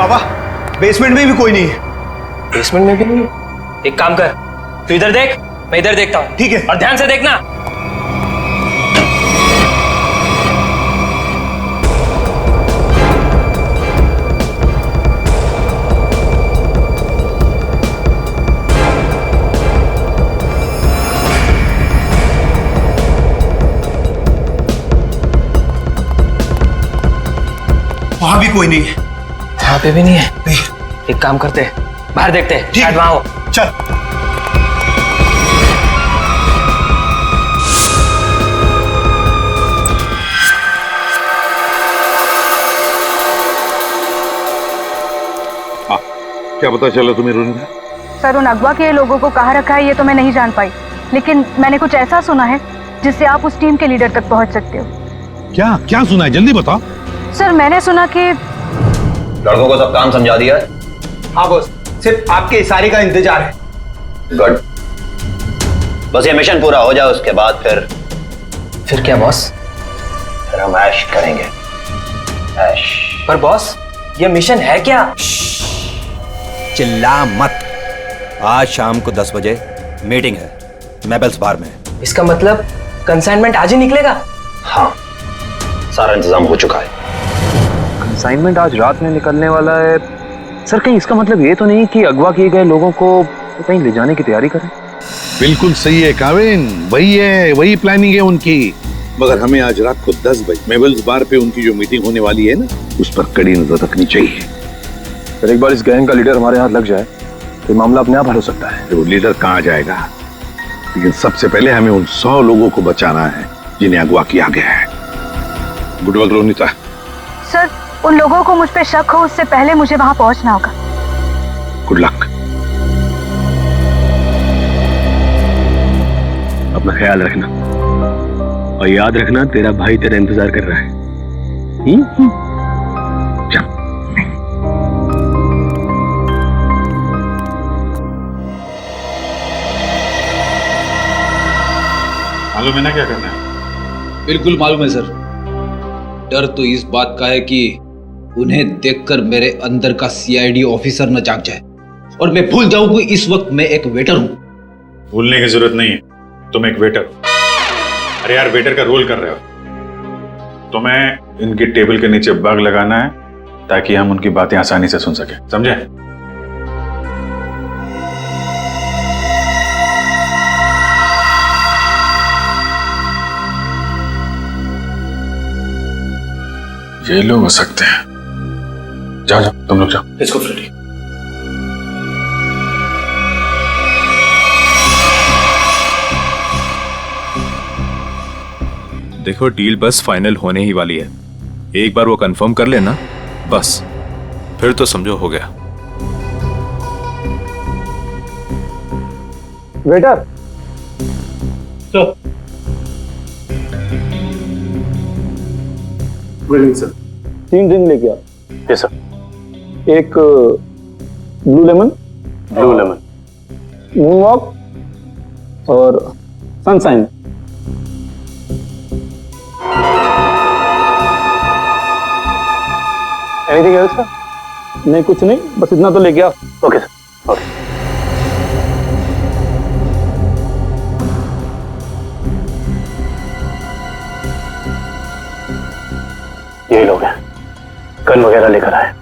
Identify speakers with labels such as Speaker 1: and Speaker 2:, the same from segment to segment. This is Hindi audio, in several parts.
Speaker 1: बाबा बेसमेंट में भी कोई नहीं है।
Speaker 2: बेसमेंट में भी नहीं है? एक काम कर, तू इधर देख, मैं इधर देखता हूँ।
Speaker 1: ठीक है।
Speaker 2: और ध्यान से देखना।
Speaker 1: वहां भी कोई नहीं है।
Speaker 2: वहां पे भी नहीं है? नहीं। एक काम करते हैं, बाहर देखते हैं, शायद वहां हो।
Speaker 1: चल।
Speaker 3: हाँ, क्या पता चला तुम्हें रोनिता?
Speaker 4: सर, उन अगवा के लोगों को कहाँ रखा है ये तो मैं नहीं जान पाई, लेकिन मैंने कुछ ऐसा सुना है जिससे आप उस टीम के लीडर तक पहुंच सकते हो।
Speaker 3: क्या क्या सुना है, जल्दी बताओ।
Speaker 4: सर, मैंने सुना कि
Speaker 5: लड़कों को सब काम समझा दिया है?
Speaker 1: हाँ बॉस, सिर्फ आपके इशारे का इंतजार है।
Speaker 5: गुड। बस ये मिशन पूरा हो जाए, उसके बाद
Speaker 2: फिर क्या बॉस?
Speaker 5: फिर हम ऐश करेंगे। ऐश।
Speaker 2: पर बॉस, ये मिशन है क्या?
Speaker 6: चिल्ला मत। आज शाम को 10 बजे मीटिंग है मेबल्स बार में।
Speaker 2: इसका मतलब कंसाइनमेंट आज ही निकलेगा?
Speaker 5: हाँ, सारा इंतजाम हो चुका है।
Speaker 7: कंसाइनमेंट आज रात में निकलने वाला है। सर, कहीं इसका मतलब ये तो नहीं कि अगवा किए गए लोगों को कहीं ले जाने की तैयारी करें?
Speaker 3: बिल्कुल सही है काविन, वही है, वही प्लानिंग है उनकी। मगर हमें आज रात को 10 बजे मेबल्स बार पे उनकी जो मीटिंग होने वाली है ना, उस पर कड़ी नजर रखनी चाहिए।
Speaker 7: फिर एक बार इस गैंग का लीडर हमारे हाथ लग जाए तो मामला अपने आप हल हो सकता है।
Speaker 3: वो लीडर कहाँ जाएगा, लेकिन सबसे पहले हमें उन 100 लोगों को बचाना है जिन्हें अगवा किया गया है। Good work Ronita.
Speaker 4: सर, उन लोगों को मुझ पे शक हो उससे पहले मुझे वहां पहुंचना होगा।
Speaker 3: Good luck.
Speaker 7: अपना ख्याल रखना और याद रखना, तेरा भाई तेरा इंतजार कर रहा है।
Speaker 3: चल।
Speaker 8: मालूम है ना क्या करना है?
Speaker 9: बिल्कुल मालूम है सर। डर तो इस बात का है कि उन्हें देखकर मेरे अंदर का सीआईडी ऑफिसर न जाग जाए और मैं भूल जाऊं कि इस वक्त मैं एक वेटर हूं।
Speaker 8: भूलने की जरूरत नहीं है, तुम एक वेटर हो। अरे यार, वेटर का रोल कर रहे हो। तुम्हें इनकी टेबल के नीचे बग लगाना है ताकि हम उनकी बातें आसानी से सुन सके, समझे? ये लोग हो सकते हैं। जाओ जाओ, तुम लोग जाओ।
Speaker 1: Let's go Freddy.
Speaker 10: देखो, डील बस फाइनल होने ही वाली है। एक बार वो कंफर्म कर लेना बस, फिर तो समझो हो गया।
Speaker 7: Waiter,
Speaker 1: sir. Good evening sir.
Speaker 7: 3 drink लेके आ।
Speaker 5: Yes sir.
Speaker 7: एक ब्लू लेमन, मून वॉक और सनशाइन। Anything else sir? नहीं, कुछ नहीं, बस इतना तो लेके आ।
Speaker 5: Okay sir. ओके। यही लोग हैं, गन वगैरह लेकर आए।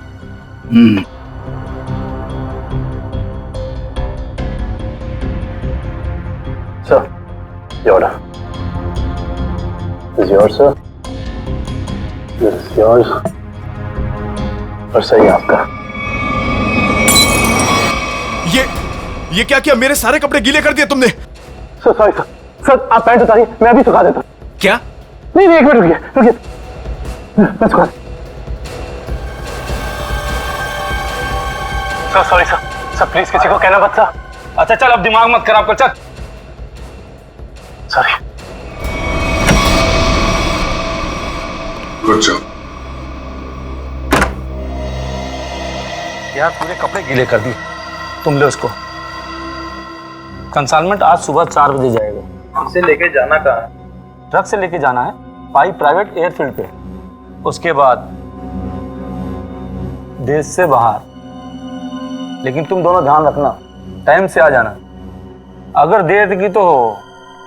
Speaker 5: सर, ये order is yours sir, this is yours और सही आपका।
Speaker 10: ये क्या किया? मेरे सारे कपड़े गीले कर दिए तुमने।
Speaker 7: Sir sorry sir. सर, आप पैंट उतारिए, मैं अभी सुखा देता हूँ।
Speaker 10: क्या?
Speaker 7: नहीं, एक मिनट रुकिए। मैं सुखा। Sir sorry sir. Sir please किसी को कहना मत सर। अच्छा चल, अब दिमाग मत खराब कर, चल। सॉरी।
Speaker 8: Good job.
Speaker 7: यार, पूरे कपड़े गीले कर दिए। तुम ले उसको। कंसाइनमेंट आज सुबह 4 बजे जाएगा।
Speaker 2: इसे लेके जाना कहाँ है?
Speaker 7: ट्रक से लेके जाना है पाई प्राइवेट एयरफील्ड पे। उसके बाद
Speaker 5: देश से बाहर, लेकिन तुम दोनों ध्यान रखना, टाइम से आ जाना। अगर देर की तो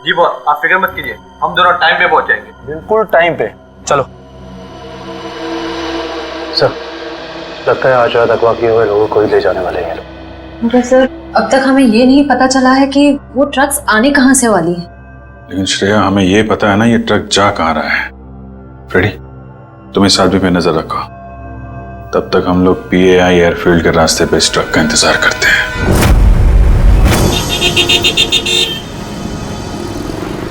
Speaker 1: जी बॉस, आप फिक्र मत कीजिए, हम दोनों टाइम पे पहुंच जाएंगे।
Speaker 5: बिल्कुल टाइम पे। चलो सर, लगता है आज रात अगवा किए हुए लोगों को ही ले जाने वाले हैं।
Speaker 11: मगर सर, अब तक हमें ये नहीं पता चला है कि वो ट्रक्स आने कहाँ से वाली है।
Speaker 8: लेकिन श्रेया, हमें ये पता है ना ये ट्रक जा कहाँ रहा है। फ्रेडी, तुम इस आदमी पे नजर रखो, तब तक हम लोग PAI एयरफील्ड के रास्ते पे इस ट्रक का इंतजार करते हैं।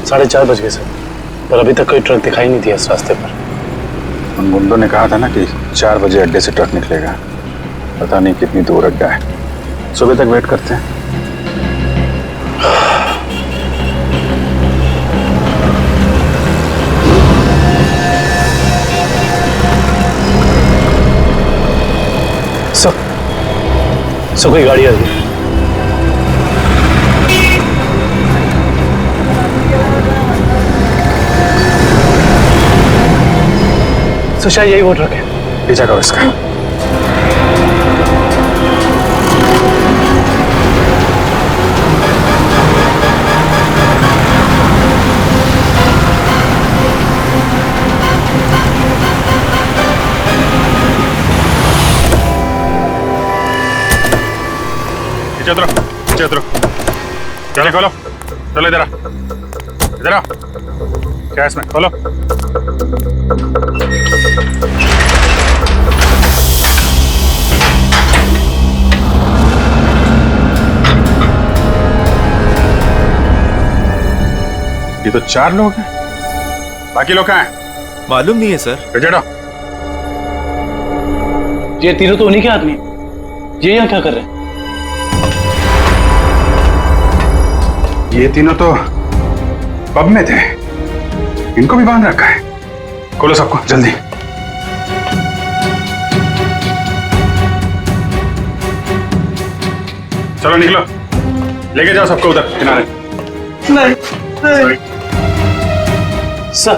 Speaker 5: 4:30 बज गए सर, पर अभी तक कोई ट्रक दिखाई नहीं दिया इस रास्ते पर।
Speaker 8: उन गुंडों ने कहा था ना कि 4 बजे अड्डे से ट्रक निकलेगा, पता नहीं कितनी दूर अड्डा है। सुबह तक वेट करते हैं।
Speaker 5: सर कोई गाड़ी आ रही है। सर शायद यही वो ट्रक है।
Speaker 8: पीछा करो इसका। चलो चलो खोलो, चलो इधर आ, क्या इसमें खोलो। ये तो 4 लोग हैं, बाकी लोग कहाँ हैं?
Speaker 10: मालूम नहीं है सर।
Speaker 8: चढ़ो।
Speaker 5: ये तीनों तो उन्हीं के आदमी, ये यहाँ क्या कर रहे हैं?
Speaker 8: ये तीनों तो पब में थे, इनको भी बांध रखा है। खोलो सबको जल्दी। चलो निकलो, लेके जाओ सबको उधर किनारे।
Speaker 5: नहीं। सर,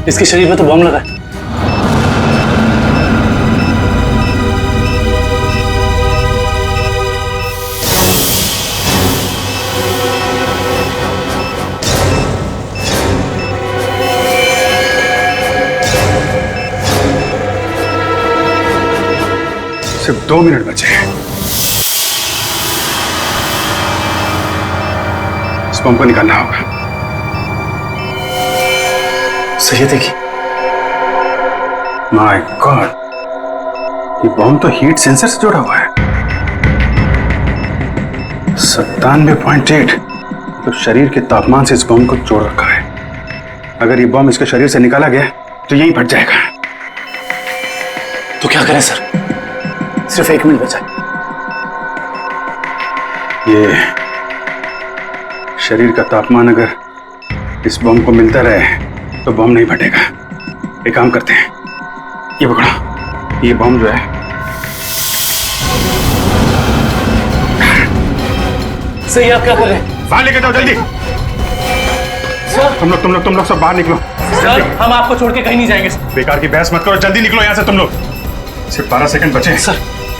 Speaker 5: इसके शरीर में तो बम लगा है।
Speaker 8: सिर्फ 2 मिनट बचे हैं। इस बम को निकालना होगा।
Speaker 5: सही देखिए।
Speaker 8: माय गॉड, ये बम तो हीट सेंसर से जुड़ा हुआ है। 97.8 तो शरीर के तापमान से इस बम को जोड़ रखा है। अगर ये बम इसके शरीर से निकाला गया तो यही फट जाएगा।
Speaker 5: तो क्या करें सर? सिर्फ 1 मिनट बचा।
Speaker 8: ये शरीर का तापमान अगर इस बम को मिलता रहे तो बम नहीं फटेगा। एक काम करते हैं, ये पकड़ो, ये बम जो है
Speaker 5: सही। आप क्या कर रहे हैं?
Speaker 8: बाहर लेके जाओ जल्दी।
Speaker 5: सर,
Speaker 8: तुम लोग सब बाहर निकलो।
Speaker 5: सर, हम आपको छोड़ के कहीं नहीं जाएंगे।
Speaker 8: बेकार की बहस मत करो, जल्दी निकलो यहाँ से तुम लोग। सिर्फ 12 सेकंड बचे हैं।
Speaker 5: सर,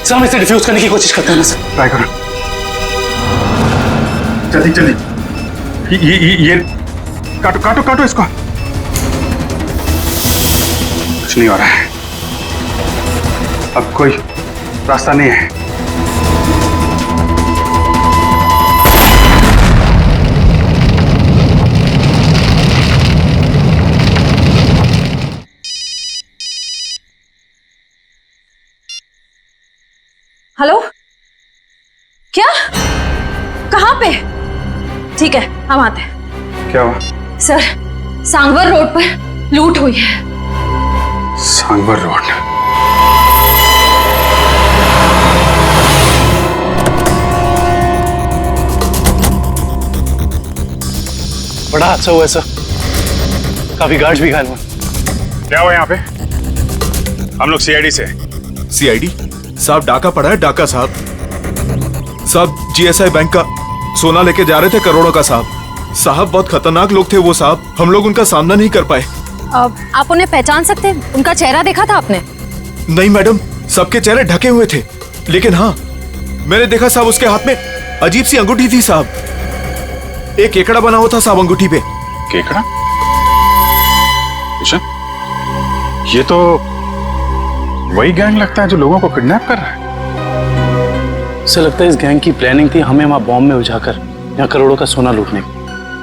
Speaker 5: हम इसे डिफ्यूज करने की कोशिश करते हैं ना सर।
Speaker 8: ट्राई करो जल्दी। ये काटो इसको। कुछ नहीं हो रहा है, अब कोई रास्ता नहीं है।
Speaker 11: हेलो, क्या? कहाँ पे? ठीक है, हम आते हैं।
Speaker 8: क्या हुआ?
Speaker 11: सर, सांगवर रोड पर लूट हुई है।
Speaker 8: सांगवर रोड?
Speaker 5: बड़ा हादसा हुआ है सर, काफी गार्ड्स भी घायल हुए।
Speaker 8: क्या हुआ यहाँ पे? हम लोग CID से।
Speaker 10: CID साहब, डाका पड़ा है। डाका साहब GSI बैंक का सोना लेके जा रहे थे, करोड़ों का। साहब बहुत खतरनाक लोग थे वो साहब, हम लोग उनका सामना नहीं कर पाए।
Speaker 11: आप उन्हें पहचान सकते हैं? उनका चेहरा देखा था आपने?
Speaker 10: नहीं मैडम, सबके चेहरे ढके हुए थे, लेकिन हाँ मैंने देखा साहब उसके हाथ में अजीब सी अंगूठी थी साहब। एक केकड़ा बना हुआ था साहब अंगूठी पे।
Speaker 8: केकड़ा? किशन, ये तो वही गैंग लगता है जो लोगों को किडनैप कर रहा है।
Speaker 5: उसे लगता है इस गैंग की प्लानिंग थी हमें वहां बॉम्ब में उलझाकर यहाँ करोड़ों का सोना लूटने की।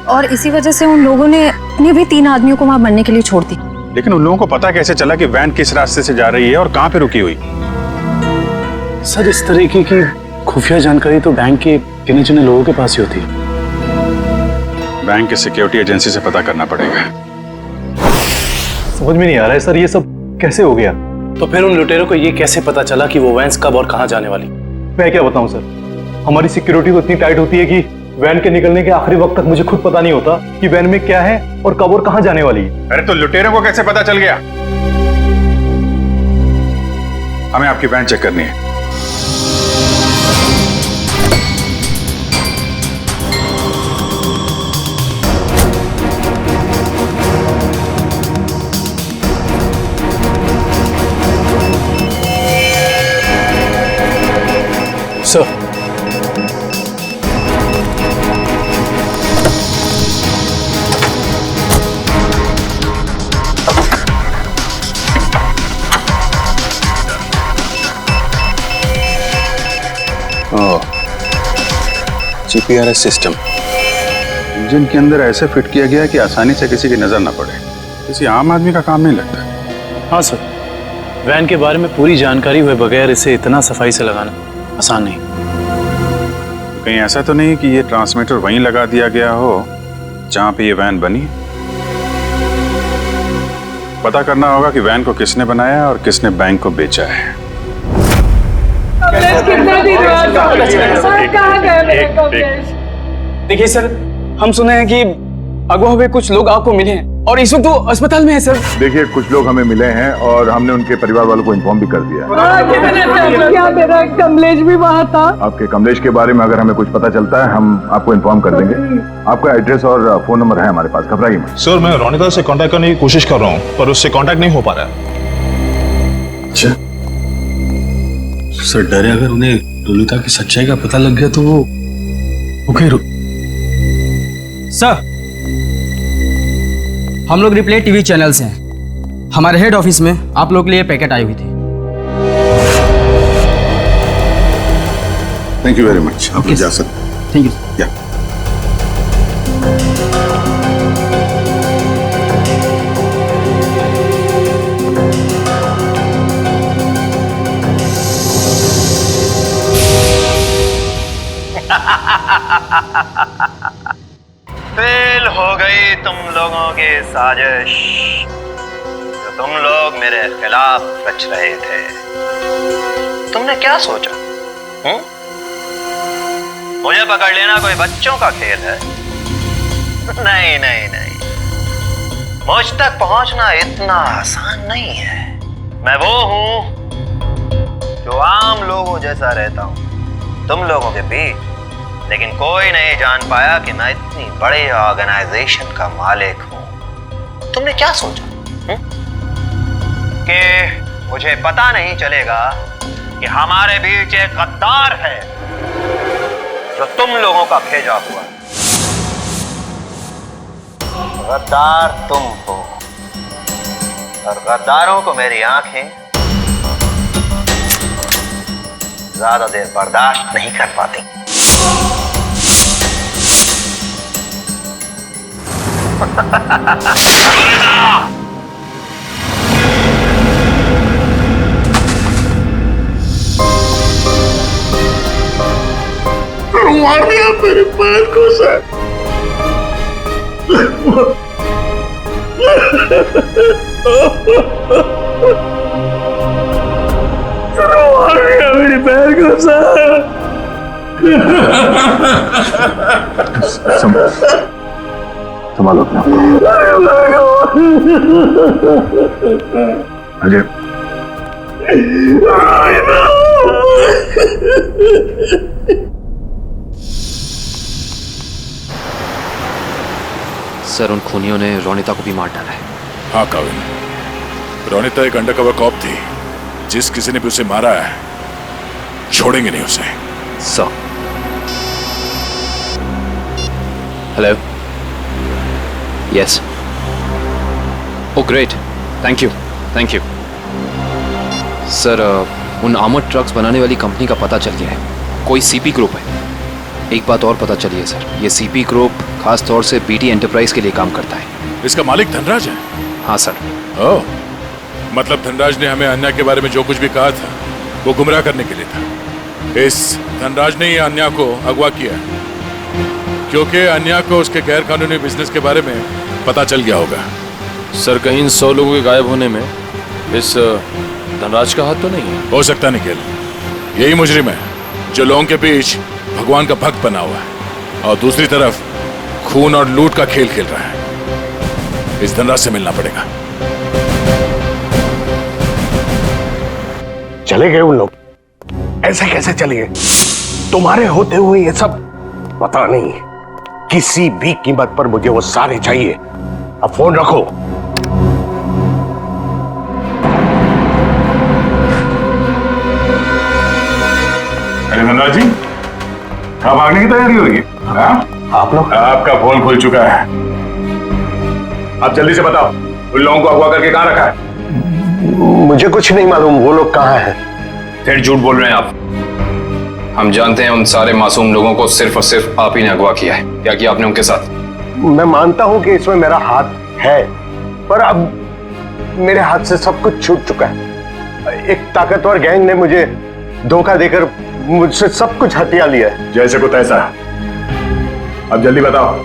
Speaker 11: और इसी वजह से उन लोगों ने उन्हें भी 3 आदमियों को वहां मरने के लिए छोड़ दी।
Speaker 8: लेकिन उन लोगों को पता कैसे चला कि वैन किस रास्ते से जा रही है और कहां पे रुकी हुई?
Speaker 5: सर, इस तरीके की खुफिया जानकारी तो बैंक के गिने चुने लोगों के पास ही होती है।
Speaker 8: बैंक की सिक्योरिटी एजेंसी से पता करना पड़ेगा।
Speaker 5: समझ में नहीं आ रहा है सर, ये सब कैसे हो गया? तो फिर उन लुटेरों को ये कैसे पता चला कि वो वैन कब और कहां जाने वाली?
Speaker 12: मैं क्या बताऊं सर, हमारी सिक्योरिटी तो इतनी टाइट होती है कि वैन के निकलने के आखिरी वक्त तक मुझे खुद पता नहीं होता कि वैन में क्या है और कब और कहां जाने वाली है।
Speaker 8: अरे तो लुटेरों को कैसे पता चल गया? हमें आपकी वैन चेक करनी है।
Speaker 5: सर,
Speaker 8: जीपीआरएस सिस्टम इंजन के अंदर ऐसे फिट किया गया कि आसानी से किसी की नजर ना पड़े। किसी आम आदमी का काम नहीं लगता।
Speaker 5: हाँ सर, वैन के बारे में पूरी जानकारी हुए बगैर इसे इतना सफाई से लगाना आसान नहीं।
Speaker 8: कहीं ऐसा तो नहीं कि ये ट्रांसमीटर वहीं लगा दिया गया हो जहां पे ये वैन बनी? पता करना होगा कि वैन को किसने बनाया और किसने बैंक को बेचा है।
Speaker 5: देखिए सर, हम सुने हैं कि अगवा हुए कुछ लोग आपको मिले हैं और इस वक्त वो अस्पताल में है सर।
Speaker 3: देखिए, कुछ लोग हमें मिले हैं और हमने उनके परिवार वालों को इन्फॉर्म भी कर दिया है।
Speaker 4: क्या मेरा कमलेश भी वहाँ था?
Speaker 3: आपके कमलेश के बारे में अगर हमें कुछ पता चलता है हम आपको इन्फॉर्म कर देंगे। आपका एड्रेस और फोन नंबर है हमारे पास, घबराइए मत।
Speaker 12: सर, मैं रोनिता से कांटेक्ट करने की कोशिश कर रहा हूँ पर उससे कांटेक्ट नहीं हो पा रहा है।
Speaker 9: अच्छा सर, डरे अगर उन्हें रोनिता की सच्चाई का पता लग गया तो वो
Speaker 2: सर, हम लोग रिप्ले टीवी चैनल से हैं। हमारे हेड ऑफिस में आप लोग के लिए पैकेट आई हुई थी।
Speaker 3: Thank you very much. आप जा सकते।
Speaker 2: Thank you.
Speaker 3: या
Speaker 6: फेल हो गई तुम लोगों की साजिश जो तुम लोग मेरे खिलाफ रच रहे थे। तुमने क्या सोचा? मुझे पकड़ लेना कोई बच्चों का खेल है? नहीं नहीं नहीं, मुझ तक पहुंचना इतना आसान नहीं है। मैं वो हूं जो आम लोगों जैसा रहता हूं तुम लोगों के बीच, लेकिन कोई नहीं जान पाया कि मैं इतनी बड़ी ऑर्गेनाइजेशन का मालिक हूं। तुमने क्या सोचा कि मुझे पता नहीं चलेगा कि हमारे बीच एक गद्दार है जो तुम लोगों का भेजा हुआ है? गद्दार तुम हो और गद्दारों को मेरी आंखें ज्यादा देर बर्दाश्त नहीं कर पाती।
Speaker 3: मार दिया मेरे पैर को सर। मार दिया मेरे पैर को सर। संभालो अपने आप को। अजय,
Speaker 13: सर, उन खूनियों ने रोनिता को भी मार डाला है।
Speaker 14: हाँ काविन, रोनिता एक अंडरकवर कॉप थी
Speaker 8: जिस किसी ने भी उसे मारा है छोड़ेंगे नहीं उसे।
Speaker 7: Sir hello, yes, oh great, thank you thank you. Sir उन आर्मर्ड ट्रक्स बनाने वाली कंपनी का पता चल गया है, कोई सीपी ग्रुप है। एक बात और पता चली है सर, ये सीपी ग्रुप खास तौर से बीटी एंटरप्राइज के लिए काम करता है।
Speaker 8: इसका मालिक धनराज है?
Speaker 7: हाँ सर।
Speaker 8: ओह, मतलब धनराज ने हमें अन्या के बारे में जो कुछ भी कहा था वो गुमराह करने के लिए था। इस धनराज ने ही अन्या को अगवा किया क्योंकि अन्या को उसके गैर कानूनी बिजनेस के बारे में पता चल गया होगा।
Speaker 13: सर कहीं इन 100 लोगों के गायब होने में इस धनराज का हाथ तो नहीं है?
Speaker 8: हो सकता निखिल, यही मुजरिम है जो लोगों के बीच भगवान का भक्त बना हुआ है और दूसरी तरफ खून और लूट का खेल खेल रहा है। इस धनराज से मिलना पड़ेगा।
Speaker 14: चले गए उन लोग? ऐसे कैसे चले गए? तुम्हारे होते हुए ये सब पता नहीं। किसी भी कीमत पर मुझे वो सारे चाहिए। अब फोन रखो।
Speaker 8: अरे धनराज जी, कहाँ भागने की तैयारी हो रही है?
Speaker 14: आप लोग?
Speaker 8: आपका फोन खुल चुका है। आप जल्दी से बताओ उन लोगों को अगवा करके कहाँ रखा है?
Speaker 14: मुझे कुछ नहीं मालूम वो लोग कहाँ हैं।
Speaker 7: फिर झूठ बोल रहे हैं आप। हम जानते हैं उन सारे मासूम लोगों को सिर्फ और सिर्फ आप ही ने अगवा किया है। क्या किया आपने उनके साथ?
Speaker 14: मैं मानता हूं कि इसमें मेरा हाथ है, पर अब मेरे हाथ से सब कुछ छूट चुका है। एक ताकतवर गैंग ने मुझे धोखा देकर मुझसे सब कुछ हथिया लिया है।
Speaker 8: जैसे को तैसा। अब जल्दी बताओ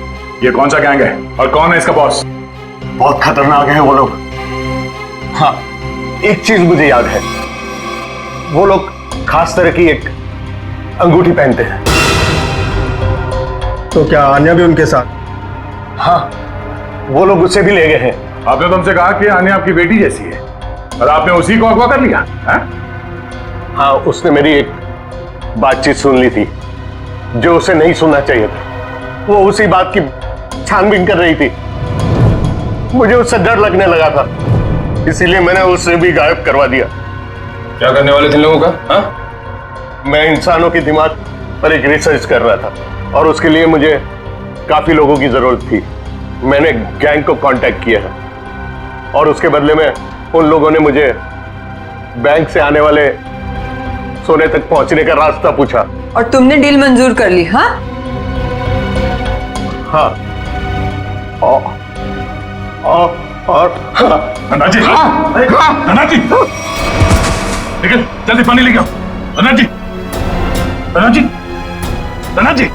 Speaker 8: ये कौन सा गैंग है और कौन है इसका बॉस?
Speaker 14: बहुत खतरनाक है वो लोग। हाँ, एक चीज मुझे याद है, वो लोग खास तरह की एक अंगूठी पहनते हैं।
Speaker 12: तो क्या अन्या भी उनके साथ?
Speaker 14: हाँ, वो लोग उसे भी ले गए हैं।
Speaker 8: आपने तुमसे कहा कि अन्या आपकी बेटी जैसी है और आपने उसी को अगवा कर लिया है?
Speaker 14: हाँ, उसने मेरी एक बातचीत सुन ली थी जो उसे नहीं सुनना चाहिए था। वो उसी बात की छानबीन कर रही थी। मुझे उससे डर लगने लगा था, इसीलिए मैंने उसे भी गायब करवा दिया।
Speaker 7: क्या करने वाले थे लोगों का? हाँ?
Speaker 14: मैं इंसानों के दिमाग पर एक रिसर्च कर रहा था और उसके लिए मुझे काफी लोगों की जरूरत थी। मैंने गैंग को कांटेक्ट किया है और उसके बदले में उन लोगों ने मुझे बैंक से आने वाले सोने तक पहुंचने का रास्ता पूछा।
Speaker 15: और तुमने डील मंजूर कर ली? हाँ
Speaker 14: हाँ। और
Speaker 8: धनराज जी, धनराज जी, निकल जल्दी पानी लेके आओ। धनराज जी, धनराज जी, धनराज जी।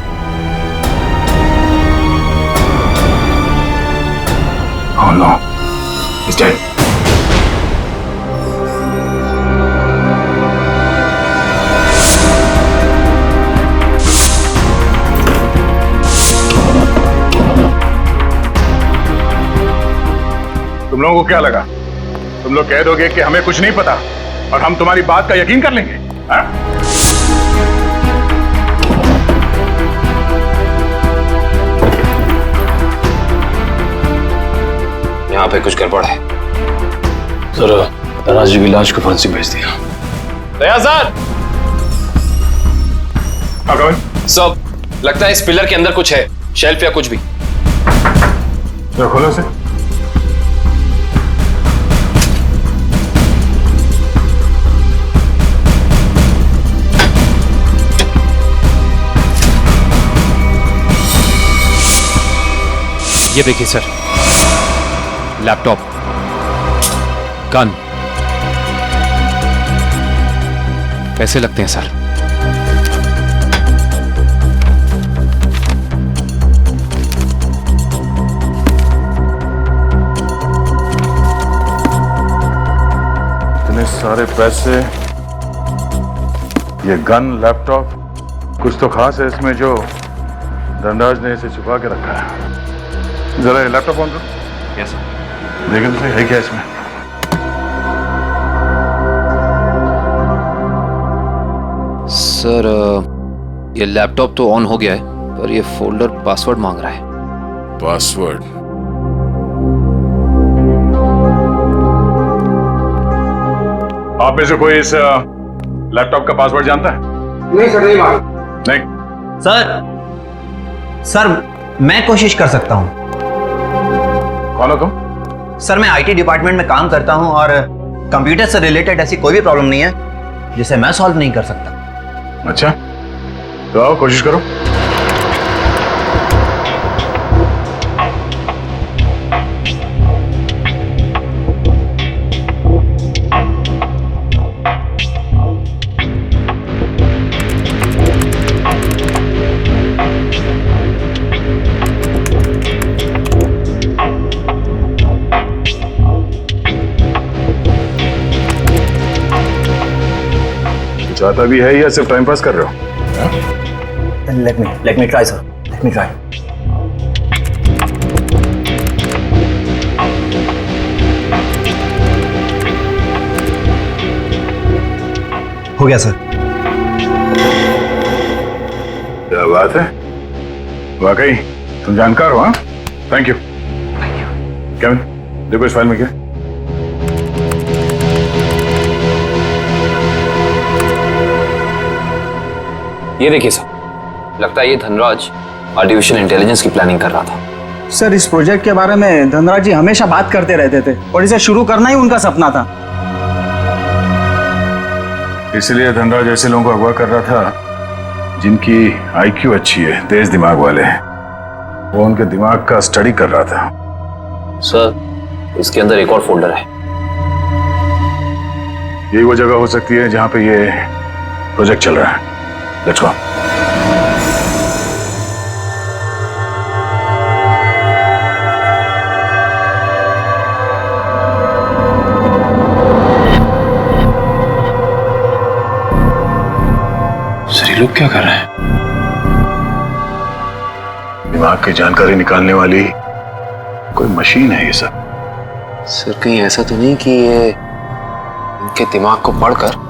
Speaker 8: Oh no, he's dead. तुम लोगों को क्या लगा? तुम लोग कह दोगे कि हमें कुछ नहीं पता और हम तुम्हारी बात का यकीन कर लेंगे? हाँ?
Speaker 7: यहाँ पे कुछ गड़बड़ है।
Speaker 13: सर धनराज जी की लाश को फांसी भेज दिया।
Speaker 7: दया सर,
Speaker 8: सब
Speaker 7: लगता है इस पिलर के अंदर कुछ है, शेल्फ या कुछ भी।
Speaker 8: खोलो से।
Speaker 7: ये देखिए सर, लैपटॉप, गन, पैसे लगते हैं सर।
Speaker 8: इतने सारे पैसे, ये गन, लैपटॉप, कुछ तो खास है इसमें जो धनराज ने इसे छुपा के रखा है। जरा ये लैपटॉप ऑन करो।
Speaker 7: Yes sir.
Speaker 8: देखें तो सही है क्या इसमें।
Speaker 7: सर ये लैपटॉप तो ऑन हो गया है, पर ये फोल्डर पासवर्ड मांग रहा है।
Speaker 8: आप में से कोई इस लैपटॉप का पासवर्ड जानता है?
Speaker 1: नहीं सर, नहीं मालूम।
Speaker 8: नहीं
Speaker 6: सर मैं कोशिश कर सकता हूं।
Speaker 8: कौन हो तुम?
Speaker 6: सर मैं आईटी डिपार्टमेंट में काम करता हूं और कंप्यूटर से रिलेटेड ऐसी कोई भी प्रॉब्लम नहीं है जिसे मैं सॉल्व नहीं कर सकता।
Speaker 8: अच्छा, तो आओ कोशिश करो। चाहता भी है या सिर्फ टाइम पास कर रहे हो?
Speaker 6: Let me try sir, let me try. हो गया सर।
Speaker 8: क्या बात है, वाकई तुम जानकार हो। हाँ, थैंक यू। केविन, देखो इस फाइल में क्या।
Speaker 7: ये देखिए सर, लगता है ये धनराज आर्टिफिशियल इंटेलिजेंस की प्लानिंग कर रहा था।
Speaker 1: सर इस प्रोजेक्ट के बारे में धनराज जी हमेशा बात करते रहते थे और इसे शुरू करना ही उनका सपना था।
Speaker 8: इसलिए धनराज ऐसे लोगों को अगवा कर रहा था जिनकी आईक्यू अच्छी है, तेज दिमाग वाले हैं। वो उनके दिमाग का स्टडी कर रहा था।
Speaker 7: सर इसके अंदर एक और फोल्डर है।
Speaker 8: यही वो जगह हो सकती है जहां पे ये प्रोजेक्ट चल रहा है। Let's go.
Speaker 7: सर ये लोग क्या कर रहे हैं?
Speaker 8: दिमाग की जानकारी निकालने वाली कोई मशीन है ये सब।
Speaker 7: सर कहीं ऐसा तो नहीं कि ये इनके दिमाग को पढ़कर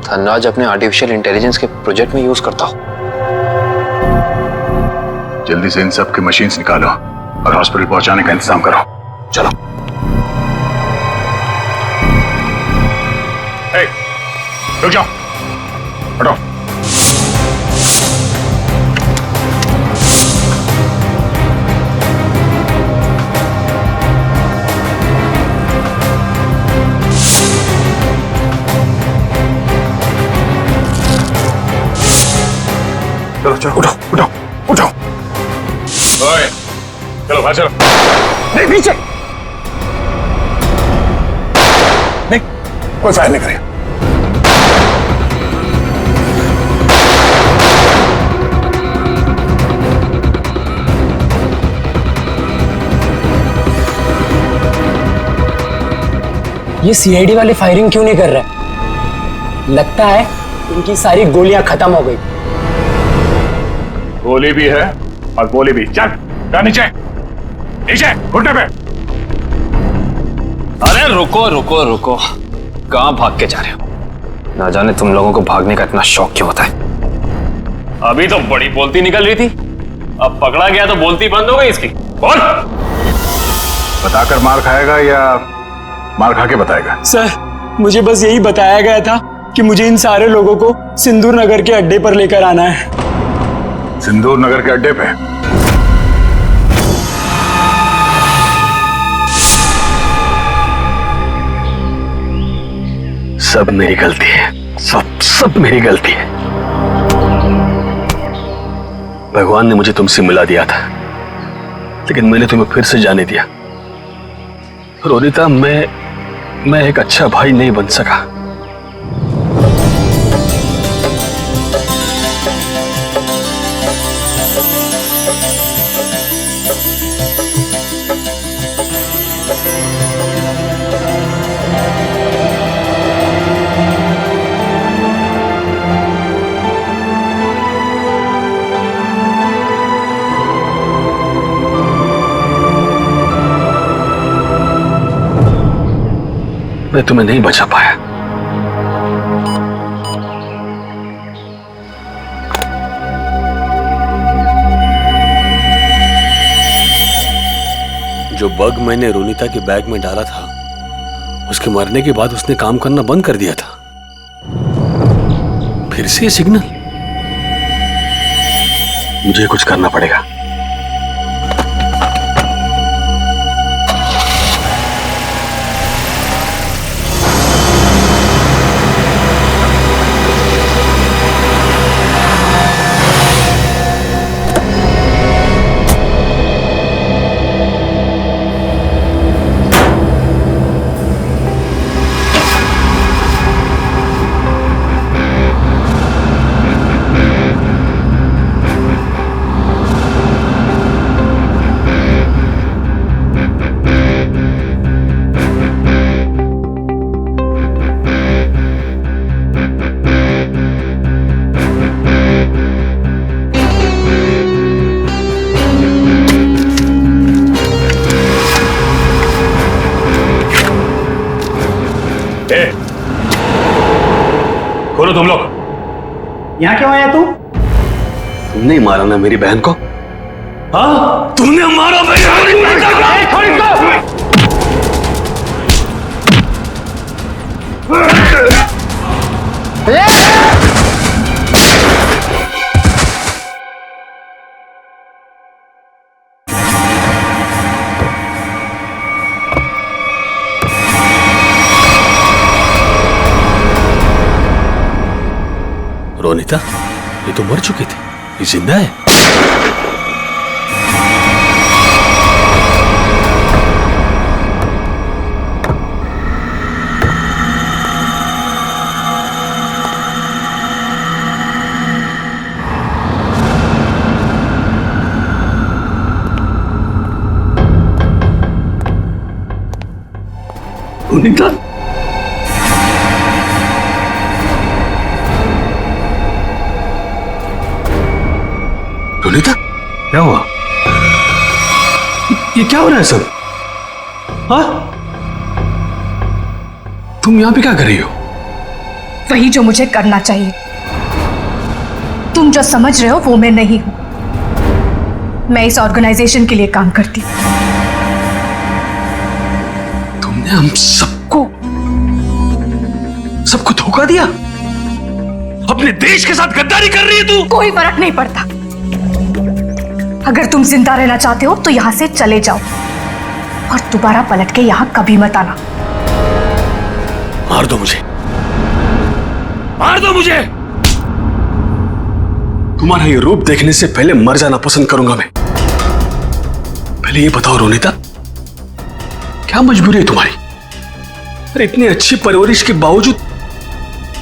Speaker 7: धनराज अपने आर्टिफिशियल इंटेलिजेंस के प्रोजेक्ट में यूज करता हो?
Speaker 8: जल्दी से इन सब के मशीन्स निकालो और हॉस्पिटल पहुंचाने का इंतजाम करो। चलो। रुक जाओ, हटो। चलो चलो, उठो उठो उठो। ओए, चलो बाहर चलो।
Speaker 1: नहीं पीछे
Speaker 8: नहीं, कोई फायर नहीं करेगा।
Speaker 16: ये सीआईडी वाले फायरिंग क्यों नहीं कर रहे? लगता है इनकी सारी गोलियां खत्म हो गई।
Speaker 8: गोली भी है और गोली भी। चल नीचे नीचे, घुटने पे।
Speaker 7: अरे रुको रुको रुको, कहां भाग के जा रहे हो? ना जाने तुम लोगों को भागने का इतना शौक क्यों होता है।
Speaker 13: अभी तो बड़ी बोलती निकल रही थी, अब पकड़ा गया तो बोलती बंद हो गई इसकी। बोल।
Speaker 8: बताकर मार खाएगा या मार खा के बताएगा?
Speaker 16: सर मुझे बस यही बताया गया था कि मुझे इन सारे लोगों को सिंदूर नगर के अड्डे पर लेकर आना है।
Speaker 8: सिंदूर नगर के अड्डे पे?
Speaker 17: सब मेरी गलती है, सब मेरी गलती है। भगवान ने मुझे तुमसे मिला दिया था, लेकिन मैंने तुम्हें फिर से जाने दिया। रोनिता, मैं एक अच्छा भाई नहीं बन सका। मैं तुम्हें नहीं बचा पाया। जो बग मैंने रोनिता के बैग में डाला था उसके मरने के बाद उसने काम करना बंद कर दिया था। फिर से सिग्नल। मुझे कुछ करना पड़ेगा। खोलो तुम लोग।
Speaker 16: यहाँ क्यों आया तू?
Speaker 17: तुमने मारा ना मेरी बहन को? हाँ, तुमने मारा मेरी बहन रोनिता, ये तो मर चुकी थी, ये जिंदा है। रोनिता, रोनिता, क्या हुआ? ये क्या हो रहा है सब? हाँ? तुम यहां पे क्या कर रही हो?
Speaker 4: वही जो मुझे करना चाहिए। तुम जो समझ रहे हो वो मैं नहीं हूं। मैं इस ऑर्गेनाइजेशन के लिए काम करती हूं।
Speaker 17: तुमने हम सबको धोखा दिया? अपने देश के साथ गद्दारी कर रही है तू?
Speaker 4: कोई फर्क नहीं पड़ता। अगर तुम जिंदा रहना चाहते हो तो यहां से चले जाओ और दोबारा पलट के यहां कभी मत आना।
Speaker 17: मार दो मुझे, मार दो मुझे। तुम्हारा ये रूप देखने से पहले मर जाना पसंद करूंगा मैं। पहले ये बताओ रोनिता, क्या मजबूरी है तुम्हारी? अरे इतनी अच्छी परवरिश के बावजूद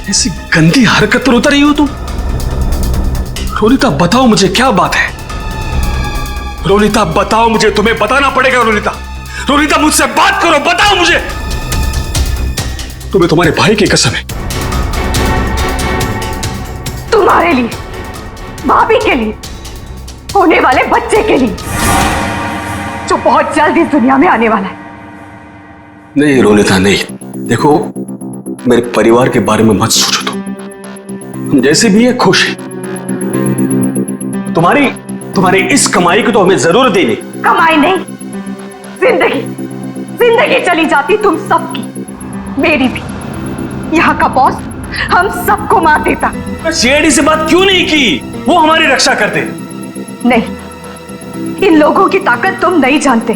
Speaker 17: ऐसी गंदी हरकत पर उतर रही हो तुम। रोनिता बताओ मुझे, क्या बात है? रोनिता बताओ मुझे, तुम्हें बताना पड़ेगा। रोनिता, रोनिता मुझसे बात करो, बताओ मुझे। तुम्हें तुम्हारे भाई की कसम है।
Speaker 4: तुम्हारे लिए, भाभी के लिए, होने वाले बच्चे के लिए जो बहुत जल्द इस दुनिया में आने वाला है।
Speaker 17: नहीं रोनिता नहीं, देखो मेरे परिवार के बारे में मत सोचो। तुम जैसे भी है खुश है। तुम्हारी इस कमाई को तो हमें जरूर देनी।
Speaker 4: कमाई नहीं, जिंदगी जिंदगी चली जाती तुम सबकी, मेरी भी। यहाँ का बॉस हम सबको मार देता।
Speaker 17: सीआईडी से बात क्यों नहीं की? वो हमारी रक्षा करते।
Speaker 4: नहीं, इन लोगों की ताकत तुम नहीं जानते।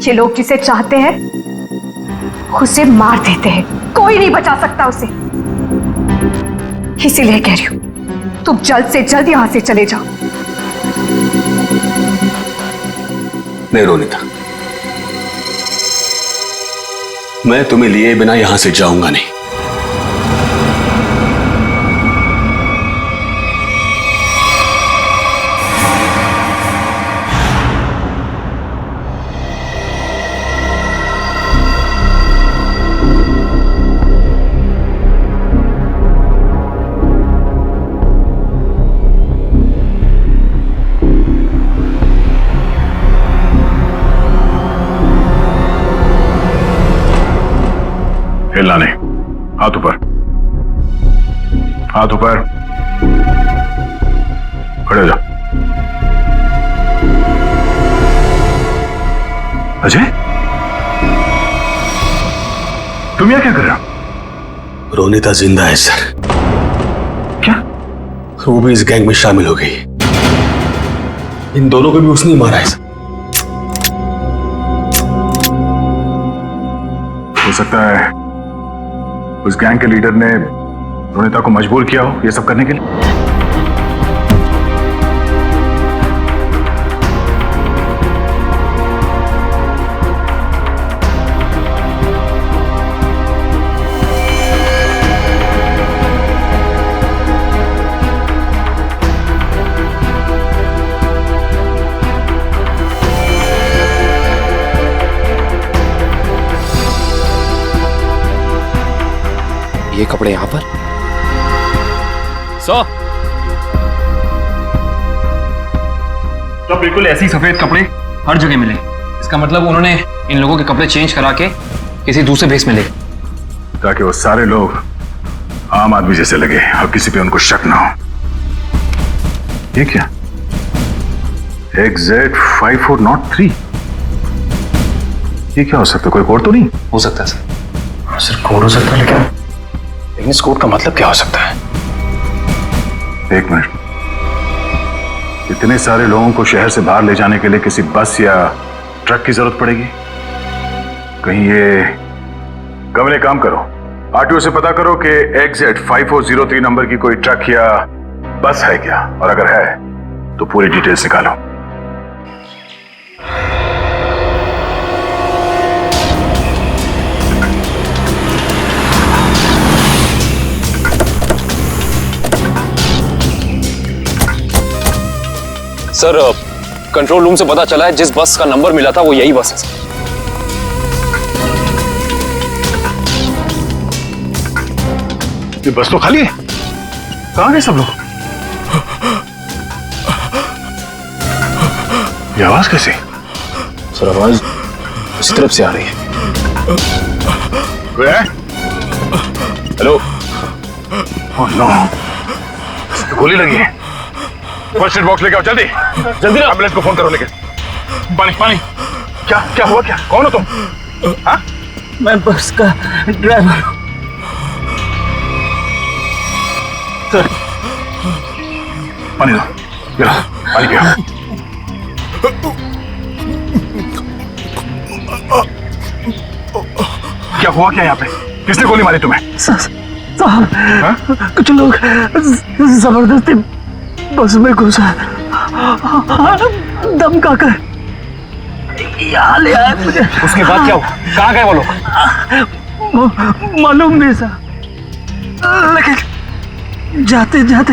Speaker 4: ये लोग जिसे चाहते हैं उसे मार देते हैं। कोई नहीं बचा सकता उसे। इसीलिए कह रही हूं, तुम जल्द से जल्द यहां से चले जाओ।
Speaker 17: नहीं रोनिता, मैं तुम्हें लिए बिना यहां से जाऊंगा नहीं।
Speaker 8: हिलना नहीं। हाथ ऊपर, हाथ ऊपर। खड़े हो जाओ। अजय,
Speaker 3: तुम यहाँ क्या कर रहे हो?
Speaker 17: रोनिता जिंदा है सर।
Speaker 3: क्या?
Speaker 17: वो भी इस गैंग में शामिल हो गई। इन दोनों को भी उसने ही मारा है सर।
Speaker 3: हो सकता है उस गैंग के लीडर ने रोनिता को मजबूर किया हो ये सब करने के लिए।
Speaker 7: ये कपड़े यहां पर
Speaker 2: तो बिल्कुल ऐसे ही सफेद कपड़े हर जगह मिले। इसका मतलब उन्होंने इन लोगों के कपड़े चेंज करा के किसी दूसरे भेस में ले,
Speaker 3: ताकि वो सारे लोग आम आदमी जैसे लगे और किसी पे उनको शक ना हो। ये क्या? XZ5403 ये क्या हो सकता है? कोई कोड तो नहीं
Speaker 2: हो सकता है सर।
Speaker 3: सर कोड हो सकता है, लेकिन इस कोड का मतलब क्या हो सकता है? एक मिनट, इतने सारे लोगों को शहर से बाहर ले जाने के लिए किसी बस या ट्रक की जरूरत पड़ेगी? कहीं ये कमले काम करो, आरटीओ से पता करो कि XZ5403 नंबर की कोई ट्रक या बस है क्या, और अगर है तो पूरी डिटेल्स निकालो।
Speaker 7: सर कंट्रोल रूम से पता चला है जिस बस का नंबर मिला था वो यही बस है सर।
Speaker 3: ये बस तो खाली है, कहां गए सब लोग? ये आवाज कैसे?
Speaker 7: सर आवाज उस तरफ से आ रही है।
Speaker 3: हेलो। ओह नो, गोली लगी है। फर्स्ट एड बॉक्स लेके आओ जल्दी जल्दी। एम्बुलेंस को फोन करो। लेके पानी पानी। क्या क्या हुआ? क्या कौन हो तुम? हाँ?
Speaker 16: मैं बस का ड्राइवर हूं
Speaker 3: सर। पानी दो, ये लो, पानी पियो। क्या हुआ क्या यहाँ पे? किसने गोली मारी तुम्हें?
Speaker 16: साहब कुछ लोग जबरदस्ती बस में घुसा धमका कर यहाँ ले आए मुझे।
Speaker 2: उसके बाद क्या हुआ? कहाँ गए वो लोग?
Speaker 16: मालूम नहीं साहब, लेकिन जाते जाते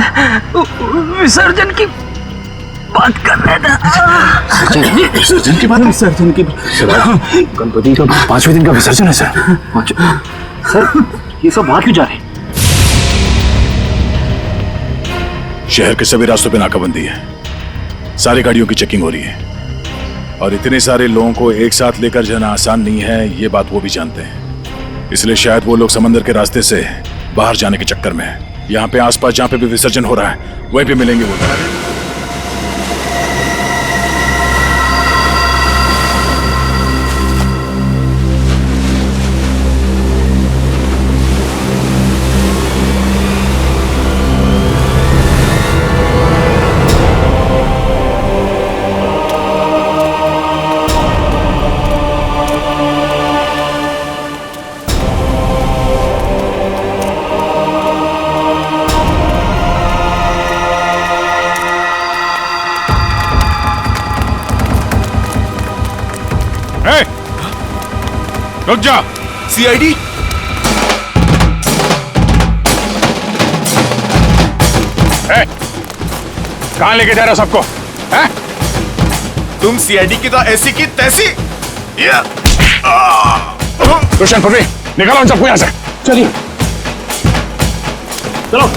Speaker 16: विसर्जन की बात कर रहे थे।
Speaker 3: विसर्जन की बात?
Speaker 16: विसर्जन की
Speaker 7: गणपति का 5वें दिन का विसर्जन है सर।
Speaker 16: सर ये सब वहां क्यों जा रहे हैं?
Speaker 3: शहर के सभी रास्तों पे नाकाबंदी है, सारी गाड़ियों की चेकिंग हो रही है, और इतने सारे लोगों को एक साथ लेकर जाना आसान नहीं है, ये बात वो भी जानते हैं। इसलिए शायद वो लोग समंदर के रास्ते से बाहर जाने के चक्कर में हैं। यहाँ पे आसपास जहाँ पे भी विसर्जन हो रहा है वहीं पे मिलेंगे वो लोग। रुक जा।
Speaker 10: सीआईडी
Speaker 3: कहां लेके जा रहे हो सबको? हैं?
Speaker 10: तुम सीआईडी की तो ऐसी की तैसी।
Speaker 3: रोशन पृथ्वी निकालो उन सबको यहां से।
Speaker 16: चलिए चलो।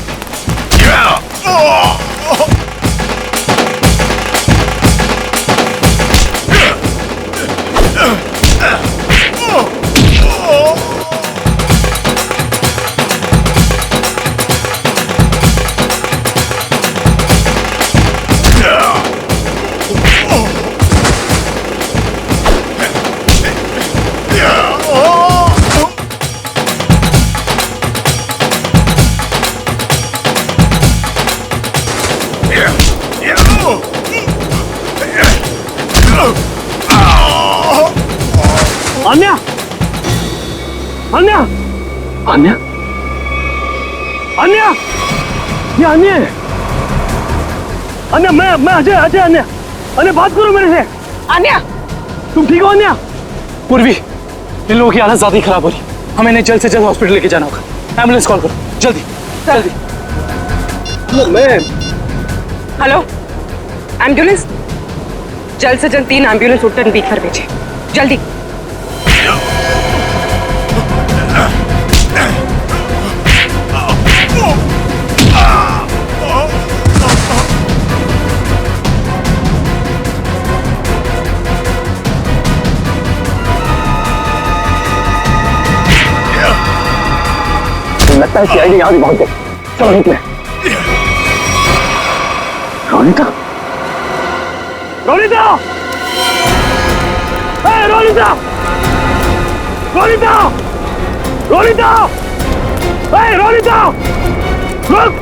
Speaker 12: अन्या, अन्या, अन्या, ये अन्या है। अन्या, मैं अजय, अजय, अन्या, अन्या बात करो मेरे से। अन्या, तुम ठीक हो अन्या?
Speaker 16: पूर्वी, इन लोगों की हालत ज्यादा ही खराब हो रही, हमें इन्हें जल्द से जल्द हॉस्पिटल लेके जाना होगा। एम्बुलेंस कॉल करो जल्दी जल्दी।
Speaker 12: मैं
Speaker 15: हेलो, एम्बुलेंस, जल्द से जल्द 3 एम्बुलेंस उत्तर बीच पर भेजे, जल्दी।
Speaker 12: लगता है सीआईडी यहाँ भी पहुंच गई। चलो निकले। रोनिता, रोनिता, रोनिता, रोनिता, रोनिता, रोनिता, रुक,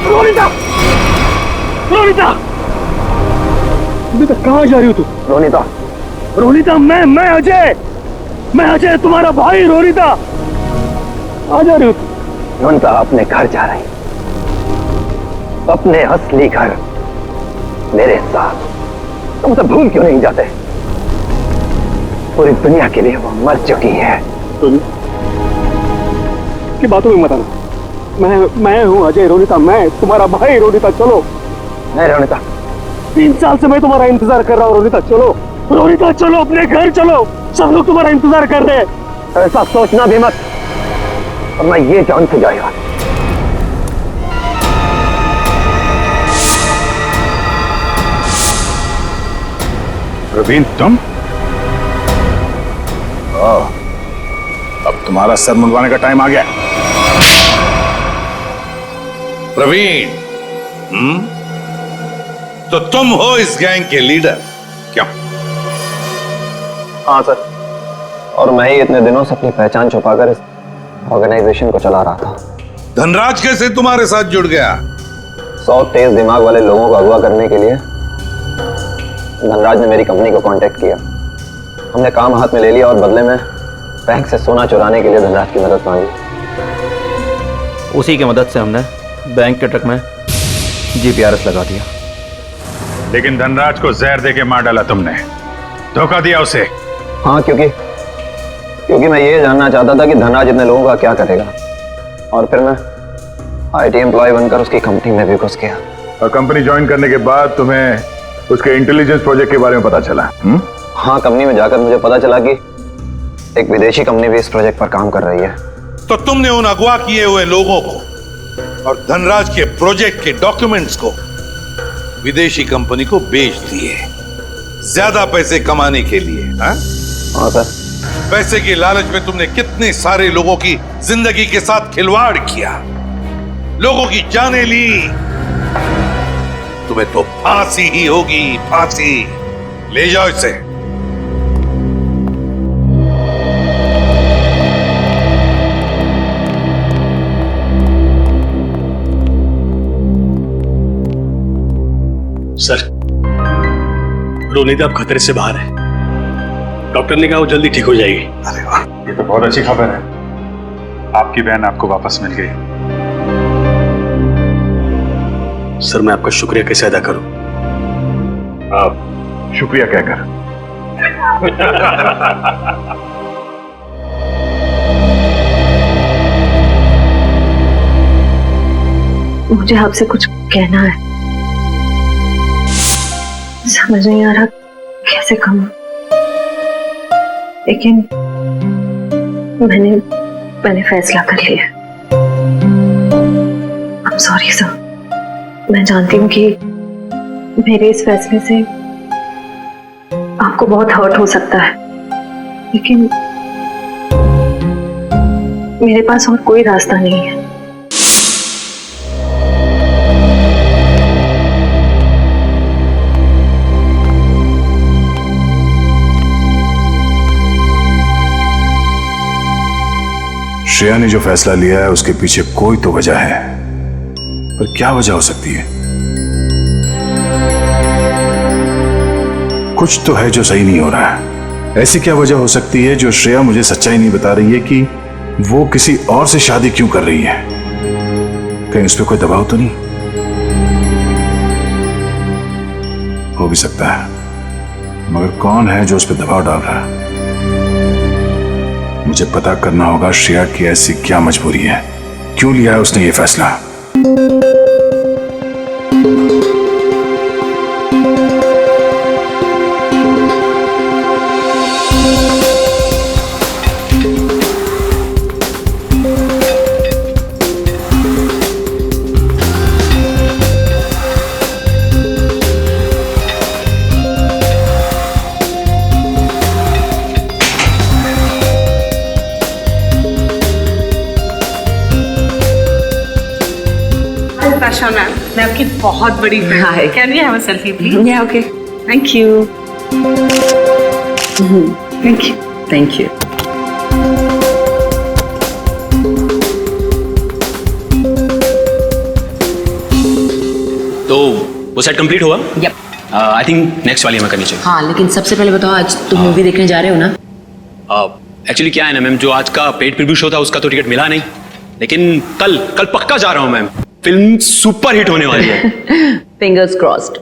Speaker 12: रोनिता, रोनिता, रोनिता कहाँ जा रही हो तू? रोनिता, रोनिता, मैं अजय तुम्हारा भाई। रोनिता आ जा रही हो? रोनिता अपने घर जा रही, अपने असली घर, मेरे साथ। तुम सब भूल क्यों नहीं जाते? पूरी दुनिया के लिए वो मर चुकी है। की बातों में मत आना। मैं हूँ अजय। रोनिता, मैं तुम्हारा भाई। रोनिता चलो। नहीं रोनिता, 3 साल से मैं तुम्हारा इंतजार कर रहा हूँ। रोनिता चलो, रोनिता चलो, अपने घर चलो। सब लोग तुम्हारा इंतजार कर रहे हैं। ऐसा सोचना भी मत, और मैं ये जान से जाएगा।
Speaker 3: प्रवीण, तुम? अब तुम्हारा सर मुंडवाने का टाइम आ गया।
Speaker 18: प्रवीण, तो तुम हो इस गैंग के लीडर?
Speaker 3: क्यों?
Speaker 5: हाँ सर, और मैं ही इतने दिनों से अपनी पहचान छुपाकर इस ऑर्गेनाइजेशन को चला रहा था।
Speaker 18: धनराज कैसे तुम्हारे साथ जुड़ गया?
Speaker 5: 100 तेज दिमाग वाले लोगों को अगवा करने के लिए धनराज ने मेरी कंपनी को कांटेक्ट किया। हमने काम हाथ में ले लिया और बदले में बैंक से सोना चुराने के लिए धनराज की मदद मांगी।
Speaker 19: उसी की मदद से हमने बैंक के ट्रक में जीपीआरएस लगा दिया।
Speaker 3: लेकिन धनराज को जहर देके मार डाला तुमने, धोखा दिया उसे।
Speaker 5: हाँ, क्योंकि मैं ये जानना चाहता था कि धनराज इतने लोगों का क्या करेगा, और फिर मैं आईटी एम्प्लॉय बनकर उसकी कंपनी में भी घुस गया।
Speaker 3: और कंपनी ज्वाइन करने के बाद तुम्हें उसके इंटेलिजेंस प्रोजेक्ट के बारे में पता चला?
Speaker 5: हाँ, कंपनी में जाकर मुझे पता चला कि एक विदेशी कंपनी भी इस प्रोजेक्ट पर काम कर रही है।
Speaker 18: तो तुमने उन अगवा किए हुए लोगों को और धनराज के प्रोजेक्ट के डॉक्यूमेंट्स को विदेशी कंपनी को बेच दिए, ज्यादा पैसे कमाने के लिए। हाँ
Speaker 5: सर।
Speaker 18: पैसे की लालच में तुमने कितने सारे लोगों की जिंदगी के साथ खिलवाड़ किया, लोगों की जानें ली। तुम्हें तो फांसी ही होगी, फांसी। ले जाओ इसे।
Speaker 17: सर, रोनिता अब खतरे से बाहर है। डॉक्टर ने कहा वो जल्दी ठीक हो जाएगी।
Speaker 3: अरे वाह, ये तो बहुत अच्छी खबर है। आपकी बहन आपको वापस मिल गई।
Speaker 17: सर, मैं आपका शुक्रिया कैसे अदा करूं?
Speaker 3: आप शुक्रिया क्या कर?
Speaker 4: मुझे आपसे कुछ कहना है, समझ नहीं आ रहा कैसे कहूं, लेकिन मैंने फैसला कर लिया। I'm sorry सर, मैं जानती हूँ कि मेरे इस फैसले से आपको बहुत हर्ट हो सकता है, लेकिन मेरे पास और कोई रास्ता नहीं है।
Speaker 3: श्रेया ने जो फैसला लिया है उसके पीछे कोई तो वजह है, पर क्या वजह हो सकती है? कुछ तो है जो सही नहीं हो रहा है। ऐसी क्या वजह हो सकती है जो श्रेया मुझे सच्चाई नहीं बता रही है कि वो किसी और से शादी क्यों कर रही है? कहीं उस पर कोई दबाव तो नहीं? हो भी सकता है, मगर कौन है जो उस पर दबाव डाल रहा है? मुझे पता करना होगा श्रेया की ऐसी क्या मजबूरी है, क्यों लिया है उसने ये फैसला।
Speaker 15: मैम, मैं आपकी बहुत बड़ी फैन हूं। Can we have a selfie please? या okay, thank you. Thank you, thank you.
Speaker 17: तो वो सेट कंप्लीट हुआ?
Speaker 11: यप।
Speaker 17: आई थिंक नेक्स्ट वाली हमें करनी चाहिए।
Speaker 11: हाँ, लेकिन सबसे पहले बताओ, आज तुम मूवी देखने जा रहे हो ना?
Speaker 17: एक्चुअली क्या है ना मैम, जो आज का पेड प्रीव्यू शो था उसका तो टिकट मिला नहीं, लेकिन कल पक्का जा रहा हूं मैम। फिल्म सुपर हिट होने वाली है।
Speaker 11: Fingers crossed.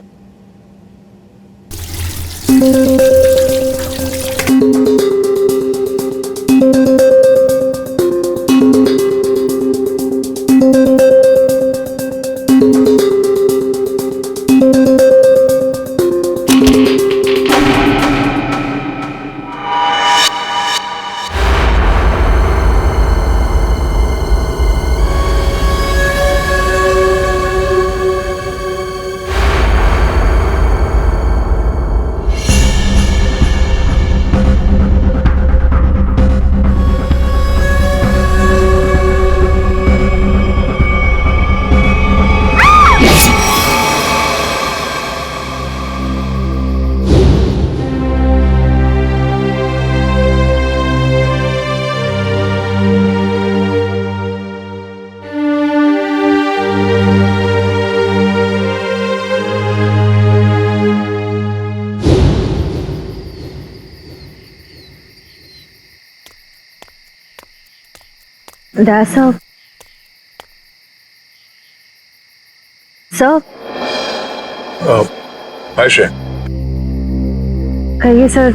Speaker 4: सर,
Speaker 3: आयशा,
Speaker 4: कहिए सर,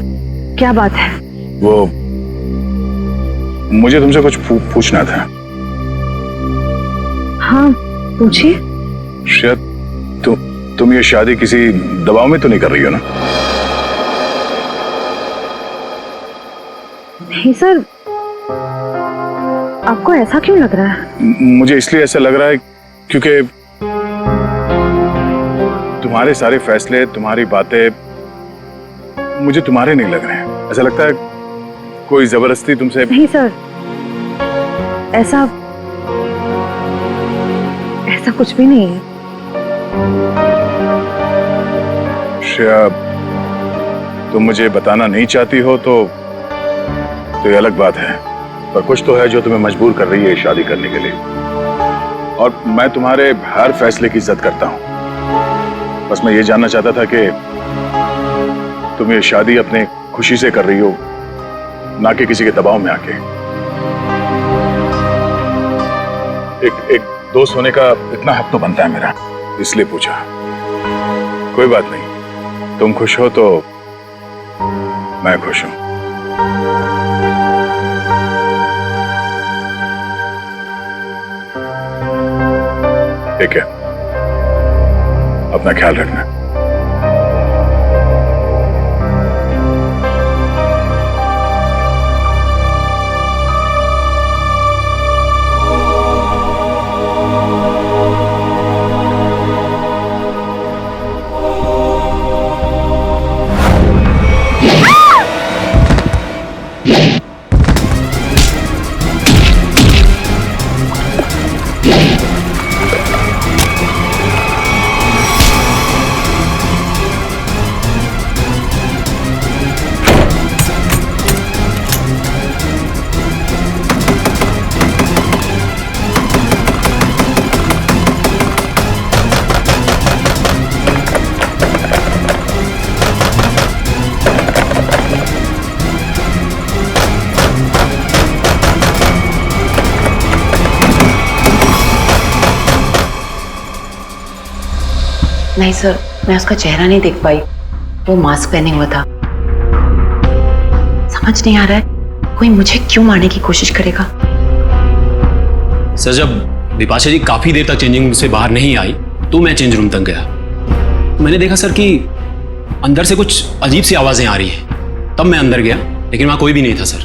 Speaker 4: क्या बात है?
Speaker 3: वो मुझे तुमसे कुछ पूछना था।
Speaker 4: हाँ, पूछिए।
Speaker 3: शायद तुम ये शादी किसी दबाव में तो नहीं कर रही हो ना?
Speaker 4: नहीं सर, आपको ऐसा क्यों लग रहा है?
Speaker 3: मुझे इसलिए ऐसा लग रहा है क्योंकि तुम्हारे सारे फैसले, तुम्हारी बातें मुझे तुम्हारे नहीं लग रहे हैं। ऐसा लगता है कोई जबरदस्ती तुमसे।
Speaker 4: नहीं सर, ऐसा कुछ भी नहीं है।
Speaker 3: श्रेया, तुम मुझे बताना नहीं चाहती हो तो ये अलग बात है, पर कुछ तो है जो तुम्हें मजबूर कर रही है शादी करने के लिए। और मैं तुम्हारे हर फैसले की इज्जत करता हूं। बस मैं ये जानना चाहता था कि तुम ये शादी अपने खुशी से कर रही हो, ना कि किसी के दबाव में आके। एक दोस्त होने का इतना हक तो बनता है मेरा, इसलिए पूछा। कोई बात नहीं, तुम खुश हो तो मैं खुश हूं। ठीक है, अपना ख्याल रखना।
Speaker 11: नहीं सर, मैं उसका चेहरा नहीं देख पाई, वो मास्क पहने हुआ था। समझ नहीं आ रहा है कोई मुझे क्यों मारने की कोशिश करेगा।
Speaker 20: सर जब बिपाशा जी काफी देर तक चेंजिंग रूम से बाहर नहीं आई तो मैं चेंज रूम तक गया। मैंने देखा सर कि अंदर से कुछ अजीब सी आवाजें आ रही हैं। तब मैं अंदर गया लेकिन वहां कोई भी नहीं था सर।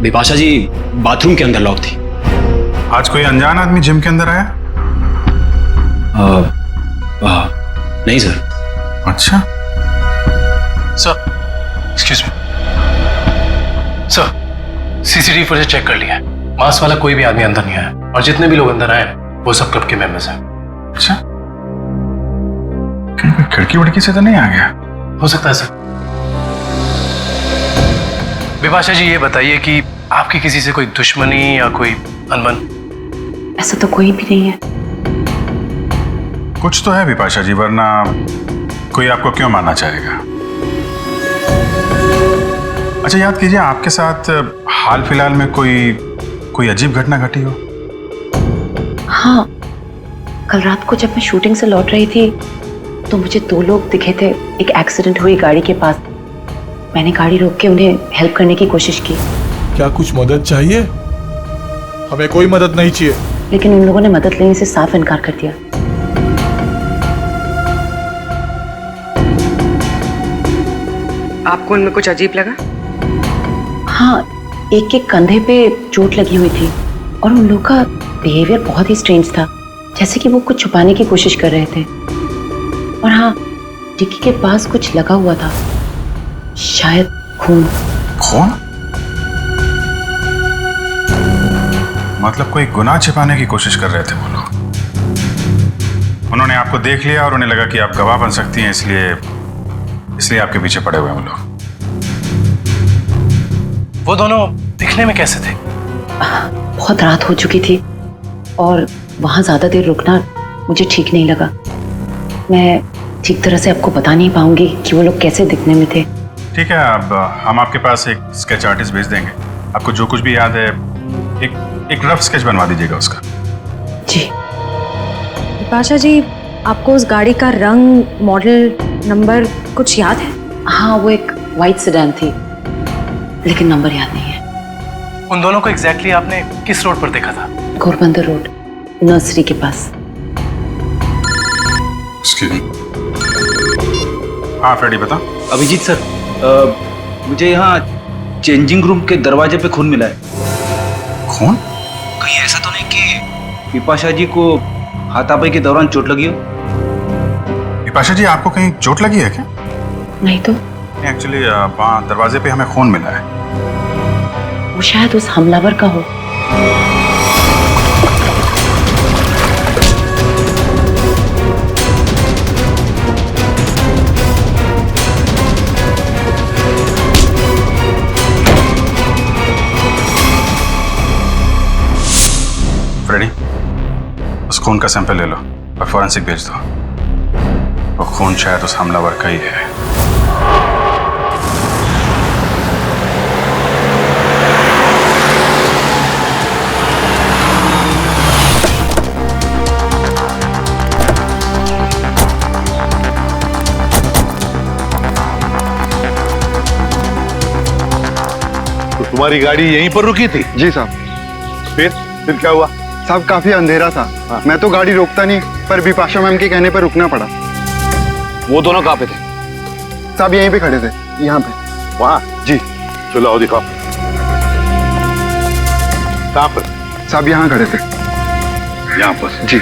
Speaker 20: बिपाशा जी बाथरूम के अंदर लॉक थी।
Speaker 8: आज कोई अनजान आदमी जिम के अंदर आया?
Speaker 20: नहीं सर।
Speaker 8: अच्छा
Speaker 17: sir excuse me sir, CCTV footage check कर लिया है, मास्क वाला कोई भी आदमी अंदर नहीं आया और जितने भी लोग अंदर आए वो सब क्लब के मेंबर्स हैं।
Speaker 8: अच्छा, कहीं कोई खिड़की वड़की से तो नहीं आ गया?
Speaker 17: हो सकता है सर। बिपाशा जी ये बताइए कि आपकी किसी से कोई दुश्मनी या कोई अनबन?
Speaker 11: ऐसा तो कोई भी नहीं है।
Speaker 8: कुछ तो है बिपाशा जी, वरना कोई आपको क्यों मानना चाहेगा? अच्छा याद कीजिए, आपके साथ हाल फिलहाल में कोई अजीब घटना घटी हो?
Speaker 11: हाँ, कल रात को जब मैं शूटिंग से लौट रही थी तो मुझे 2 लोग दिखे थे एक एक्सीडेंट हुई गाड़ी के पास। मैंने गाड़ी रोक के उन्हें हेल्प करने की कोशिश की।
Speaker 10: क्या कुछ मदद चाहिए? हमें कोई मदद नहीं चाहिए।
Speaker 11: लेकिन उन लोगों ने मदद लेने से साफ इनकार कर दिया।
Speaker 15: आपको उनमें कुछ अजीब लगा?
Speaker 11: हाँ, एक के कंधे पे चोट लगी हुई थी और उन लोगों का बिहेवियर बहुत ही स्ट्रेंज था, जैसे कि वो कुछ छुपाने की कोशिश कर रहे थे। और हाँ, डिक्की के पास कुछ लगा हुआ था, शायद खून।
Speaker 8: खून? मतलब कोई गुनाह छिपाने की कोशिश कर रहे थे वो लोग। उन्होंने आपको देख लिया और उन्हें लगा कि आप गवाह बन सकती हैं, इसलिए आपके पीछे पड़े हुए हैं वो लोग।
Speaker 17: वो दोनों दिखने में कैसे थे?
Speaker 11: बहुत रात हो चुकी थी और वहां ज्यादा देर रुकना मुझे ठीक नहीं लगा। मैं ठीक तरह से आपको बता नहीं पाऊंगी कि वो लोग कैसे दिखने में थे।
Speaker 8: ठीक है, अब हम आपके पास एक स्केच आर्टिस्ट भेज देंगे। आपको जो कुछ भी याद है एक रफ स्केच बनवा दीजिएगा उसका।
Speaker 11: जी।
Speaker 21: बिपाशा जी, आपको उस गाड़ी का रंग, मॉडल, नंबर कुछ याद है?
Speaker 11: हाँ, वो एक व्हाइट सेडान थी, लेकिन नंबर याद नहीं है।
Speaker 17: उन दोनों को एग्जैक्टली आपने किस रोड पर देखा था?
Speaker 11: घोरबंदर रोड, नर्सरी के पास।
Speaker 8: हाँ फ्रेडी बता।
Speaker 9: अभिजीत सर, मुझे यहाँ चेंजिंग रूम के दरवाजे पे खून मिला है।
Speaker 8: खून?
Speaker 9: कहीं ऐसा तो नहीं कि बिपाशा जी को हाथापाई के दौरान चोट लगी हो?
Speaker 8: बिपाशा जी, आपको कहीं चोट लगी है क्या?
Speaker 11: नहीं तो।
Speaker 8: एक्चुअली वहाँ दरवाजे पे हमें खून मिला है।
Speaker 11: वो शायद उस हमलावर का हो।
Speaker 8: फ्रेडी, उस खून का सैंपल ले लो और फॉरेंसिक भेज दो। वो खून शायद उस हमलावर का ही है।
Speaker 14: तो तुम्हारी गाड़ी यहीं पर रुकी थी?
Speaker 22: जी साहब।
Speaker 14: फिर क्या हुआ?
Speaker 22: साहब काफी अंधेरा था। हाँ। मैं तो गाड़ी रोकता नहीं, पर बिपाशा मैम के कहने पर रुकना पड़ा।
Speaker 9: वो दोनों कहाँ पे थे?
Speaker 22: साहब यहीं पे खड़े थे, यहाँ पे।
Speaker 14: वहाँ?
Speaker 22: जी।
Speaker 14: चलो आओ दिखाओ। कहाँ पर?
Speaker 22: साहब यहाँ खड़े थे।
Speaker 14: यहाँ पर?
Speaker 22: जी।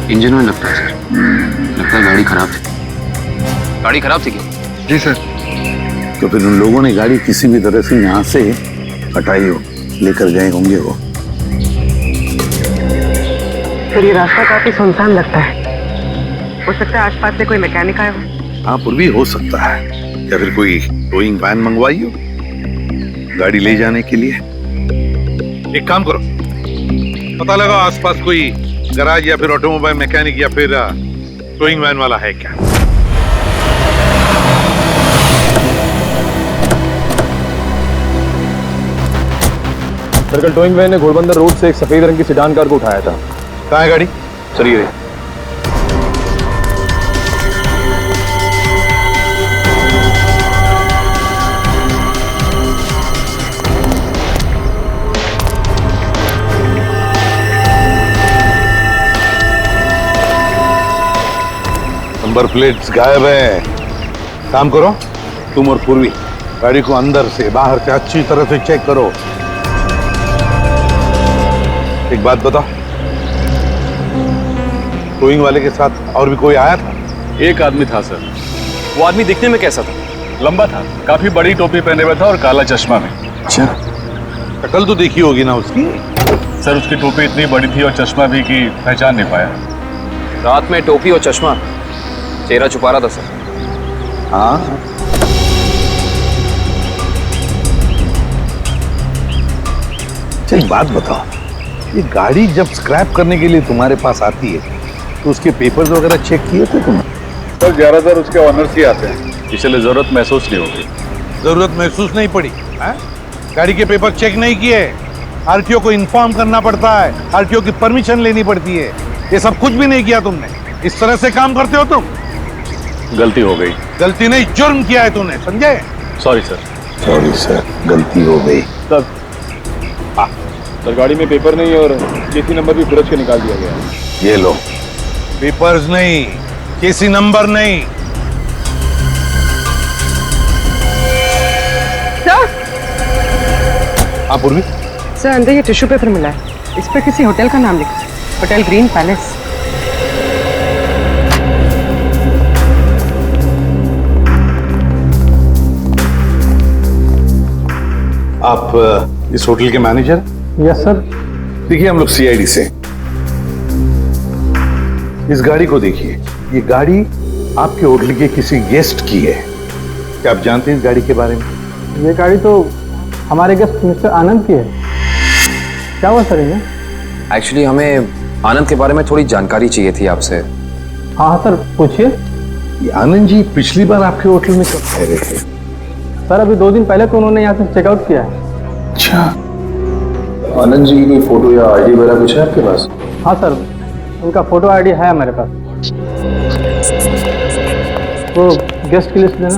Speaker 7: इंजन में लगता है सर, लगता है गाड़ी खराब थी। गाड़ी खराब थी क्या?
Speaker 22: जी सर।
Speaker 18: तो फिर उन लोगों ने गाड़ी किसी भी तरह से यहाँ से हटाई हो, लेकर गए होंगे वो।
Speaker 15: फिर ये रास्ता काफी सुनसान लगता है। हो सकता है आसपास से कोई मैकेनिक आया हो।
Speaker 18: हाँ, पर भी हो सकता है। या फिर कोई टोइंग वैन मंगवाई हो गाड़ी ले जाने के लिए।
Speaker 14: एक काम करो, पता लगाओ आसपास कोई गराज या फिर ऑटोमोबाइल मैकेनिक या फिर टोइंग वैन वाला है क्या।
Speaker 13: सर्कल टोइंग वैन ने घोड़बंदर रोड से एक सफेद रंग की सेडान कार को उठाया था।
Speaker 3: कहाँ है गाड़ी?
Speaker 13: सर ये
Speaker 18: नंबर प्लेट्स गायब है। काम करो, तुम और पूर्वी गाड़ी को अंदर से बाहर से अच्छी तरह से चेक करो। एक बात बताओ, टोइंग वाले के साथ और भी कोई आया था?
Speaker 8: एक आदमी था सर। वो आदमी दिखने में कैसा था? लंबा था, काफी बड़ी टोपी पहने हुआ था और काला चश्मा में।
Speaker 18: अच्छा, शक्ल तो देखी होगी ना उसकी?
Speaker 8: सर उसकी टोपी इतनी बड़ी थी और चश्मा भी कि पहचान नहीं पाया।
Speaker 7: रात में टोपी और चश्मा, चेहरा छुपा रहा था सर।
Speaker 18: हाँ, एक बात बताओ, ये गाड़ी जब स्क्रैप करने के लिए तुम्हारे पास आती है तो उसके पेपर्स वगैरह चेक किए थे तुमने?
Speaker 8: सर ज्यादातर उसके ऑनर्स ही आते हैं, इसलिए जरूरत महसूस नहीं होगी।
Speaker 18: जरूरत महसूस नहीं पड़ी है? गाड़ी के पेपर चेक नहीं किए? आरटीओ को इन्फॉर्म करना पड़ता है, आरटीओ की परमिशन लेनी पड़ती है, ये सब कुछ भी नहीं किया तुमने। इस तरह से काम करते हो तुम?
Speaker 8: गलती हो गई।
Speaker 18: गलती नहीं, जुर्म किया है तूने, समझे?
Speaker 8: Sorry sir.
Speaker 18: सॉरी सर, गलती हो गई।
Speaker 8: सर सर गाड़ी में पेपर नहीं और केसी नंबर भी फुरज के निकाल दिया गया है।
Speaker 18: ये लो, पेपर्स नहीं, केसी नंबर नहीं।
Speaker 15: सर,
Speaker 18: हाँ पूर्वी?
Speaker 15: सर अंदर ये टिश्यू पेपर मिला है, इस पर किसी होटल का नाम लिखा है, होटल ग्रीन पैलेस।
Speaker 18: आप इस होटल के मैनेजर?
Speaker 12: Yes sir.
Speaker 18: देखिए हम लोग सीआईडी से। इस गाड़ी को देखिए, ये गाड़ी आपके होटल के किसी गेस्ट की है। क्या आप जानते हैं इस गाड़ी के बारे में?
Speaker 12: ये गाड़ी तो हमारे गेस्ट मिस्टर आनंद की है। क्या हुआ सर इन्हें?
Speaker 7: एक्चुअली हमें आनंद के बारे में थोड़ी जानकारी चाहिए थी आपसे।
Speaker 12: हाँ सर पूछिए।
Speaker 18: ये आनंद जी पिछली बार आपके होटल में कब ठहरे थे?
Speaker 12: सर अभी 2 दिन पहले तो उन्होंने यहाँ से चेकआउट किया है।
Speaker 18: अच्छा,
Speaker 8: आनंद जी की कोई फोटो या आईडी वगैरह कुछ है आपके पास?
Speaker 12: हाँ सर, उनका फोटो आईडी है हमारे पास। वो गेस्ट की लिस्ट देना।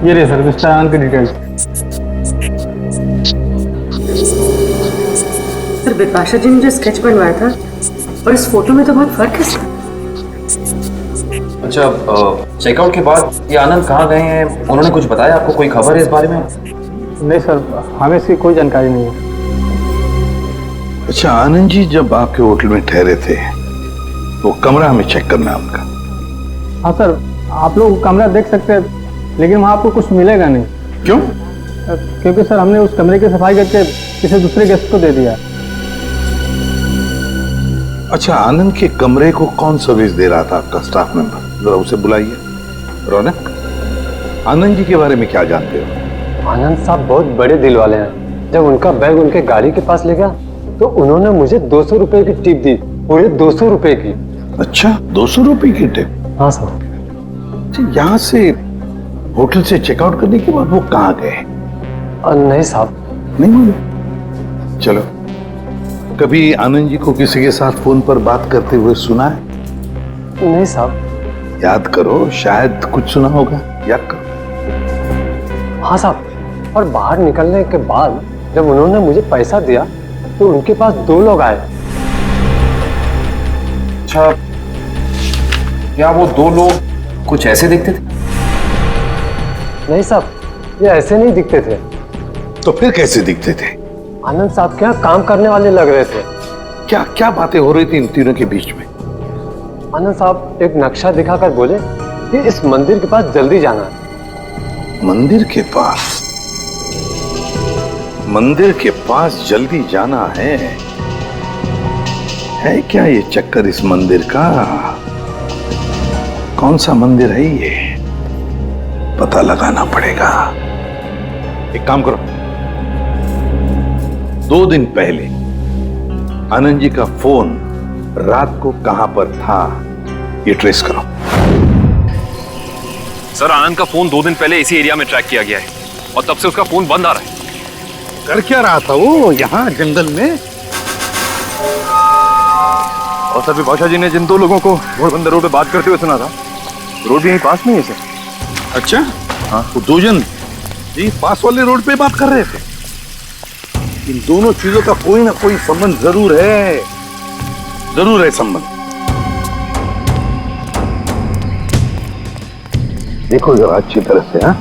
Speaker 12: ये रही सर मिस्टर आनंद की डिटेल्स।
Speaker 21: सर बिपाशा जी ने जो स्केच बनवाया था और इस फोटो में तो बहुत फर्क है सर।
Speaker 7: अच्छा, चेकआउट के बाद ये आनंद कहाँ गए हैं, उन्होंने कुछ बताया आपको? कोई खबर है इस बारे में?
Speaker 12: नहीं सर, हमें इसकी कोई जानकारी नहीं है।
Speaker 18: अच्छा, आनंद जी जब आपके होटल में ठहरे थे वो कमरा हमें चेक करना है उनका।
Speaker 12: हाँ सर, आप लोग कमरा देख सकते हैं, लेकिन वहाँ आपको कुछ मिलेगा नहीं।
Speaker 18: क्यों?
Speaker 12: क्योंकि सर हमने उस कमरे की सफाई करके किसी दूसरे गेस्ट को दे दिया।
Speaker 18: अच्छा, आनंद के कमरे को कौन सर्विस दे रहा था आपका स्टाफ मेंबर? जरा उसे बुलाइए। रौनक, आनंद जी के बारे में क्या जानते हो?
Speaker 1: आनंद साहब बहुत बड़े दिल वाले हैं। जब उनका बैग उनके गाड़ी के पास ले गया तो उन्होंने मुझे 200 रुपए की टिप दी, पूरे 200 रुपए की।
Speaker 18: अच्छा, 200 रुपए की टिप?
Speaker 1: हाँ सर।
Speaker 18: यहाँ से होटल से चेकआउट करने के बाद वो कहाँ गए?
Speaker 1: नहीं साहब।
Speaker 18: नहीं मालूम? चलो, कभी आनंद जी को किसी के साथ फोन पर बात करते हुए सुना है?
Speaker 1: नहीं साहब।
Speaker 18: याद करो, शायद कुछ सुना होगा, याद करो।
Speaker 1: हाँ साहब, और बाहर निकलने के बाद जब उन्होंने मुझे पैसा दिया तो उनके पास 2 लोग आए।
Speaker 7: अच्छा, क्या वो 2 लोग कुछ ऐसे दिखते थे?
Speaker 1: नहीं साहब, ये ऐसे नहीं दिखते थे।
Speaker 18: तो फिर कैसे दिखते थे?
Speaker 1: आनंद साहब के यहाँ काम करने वाले लग रहे थे।
Speaker 18: क्या क्या बातें हो रही थी इन तीनों के बीच में?
Speaker 1: आनंद साहब एक नक्शा दिखाकर बोले कि इस मंदिर के पास जल्दी जाना है।
Speaker 18: मंदिर के पास? मंदिर के पास जल्दी जाना है क्या ये चक्कर इस मंदिर का? कौन सा मंदिर है ये? पता लगाना पड़ेगा। एक काम करो, 2 दिन पहले आनंद जी का फोन रात को कहां पर था ये ट्रेस करो।
Speaker 7: सर आनंद का फोन 2 दिन पहले इसी एरिया में ट्रैक किया गया है।
Speaker 13: और तब से उसका फोन बंद आ रहा है।
Speaker 18: कर क्या रहा था वो यहाँ जंगल में?
Speaker 10: और सर विपाशा जी ने जिन दो लोगों को घोड़बंदर रोड पे बात करते हुए सुना था, रोड भी यहीं पास में ही है सर।
Speaker 18: अच्छा हाँ, वो दो जन जी पास वाले रोड पे बात कर रहे थे। इन दोनों चीजों का कोई ना कोई संबंध जरूर है संबंध। देखो जरा अच्छी तरह से। हाँ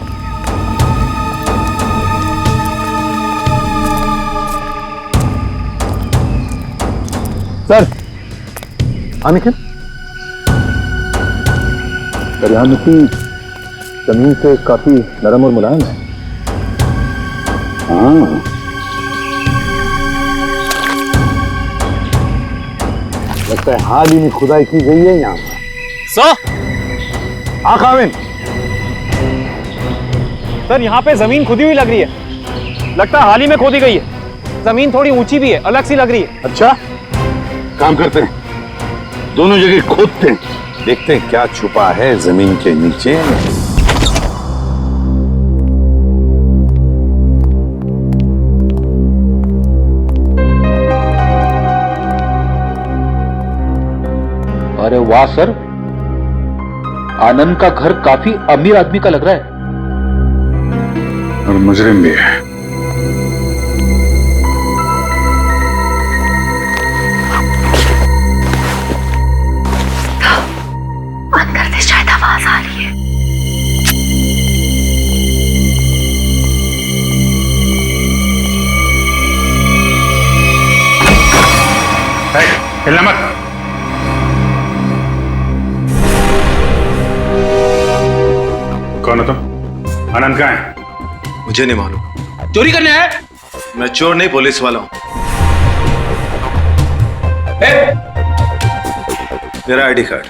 Speaker 12: सर, निखिल दरिया मिट्टी जमीन से काफी नरम और मुलायम है।
Speaker 18: हाँ, लगता है हाल ही में खुदाई की गई है यहाँ पर।
Speaker 12: काविन
Speaker 16: सर यहाँ पे जमीन खुदी हुई लग रही है, लगता है हाल ही में खोदी गई है। जमीन थोड़ी ऊंची भी है, अलग सी लग रही है।
Speaker 18: अच्छा काम करते हैं, दोनों जगह खोदते हैं, देखते हैं क्या छुपा है जमीन के नीचे।
Speaker 2: अरे वाह सर, आनंद का घर काफी अमीर आदमी का लग रहा है।
Speaker 8: और मुजरिम भी है।
Speaker 4: अंदर से शायद आवाज आ रही है।
Speaker 8: हिलना मत। कौन हो तुम? आनंद कहाँ है?
Speaker 6: मुझे नहीं मालूम। चोरी करने आया? मैं चोर नहीं, पुलिस वाला हूं। मेरा आईडी कार्ड।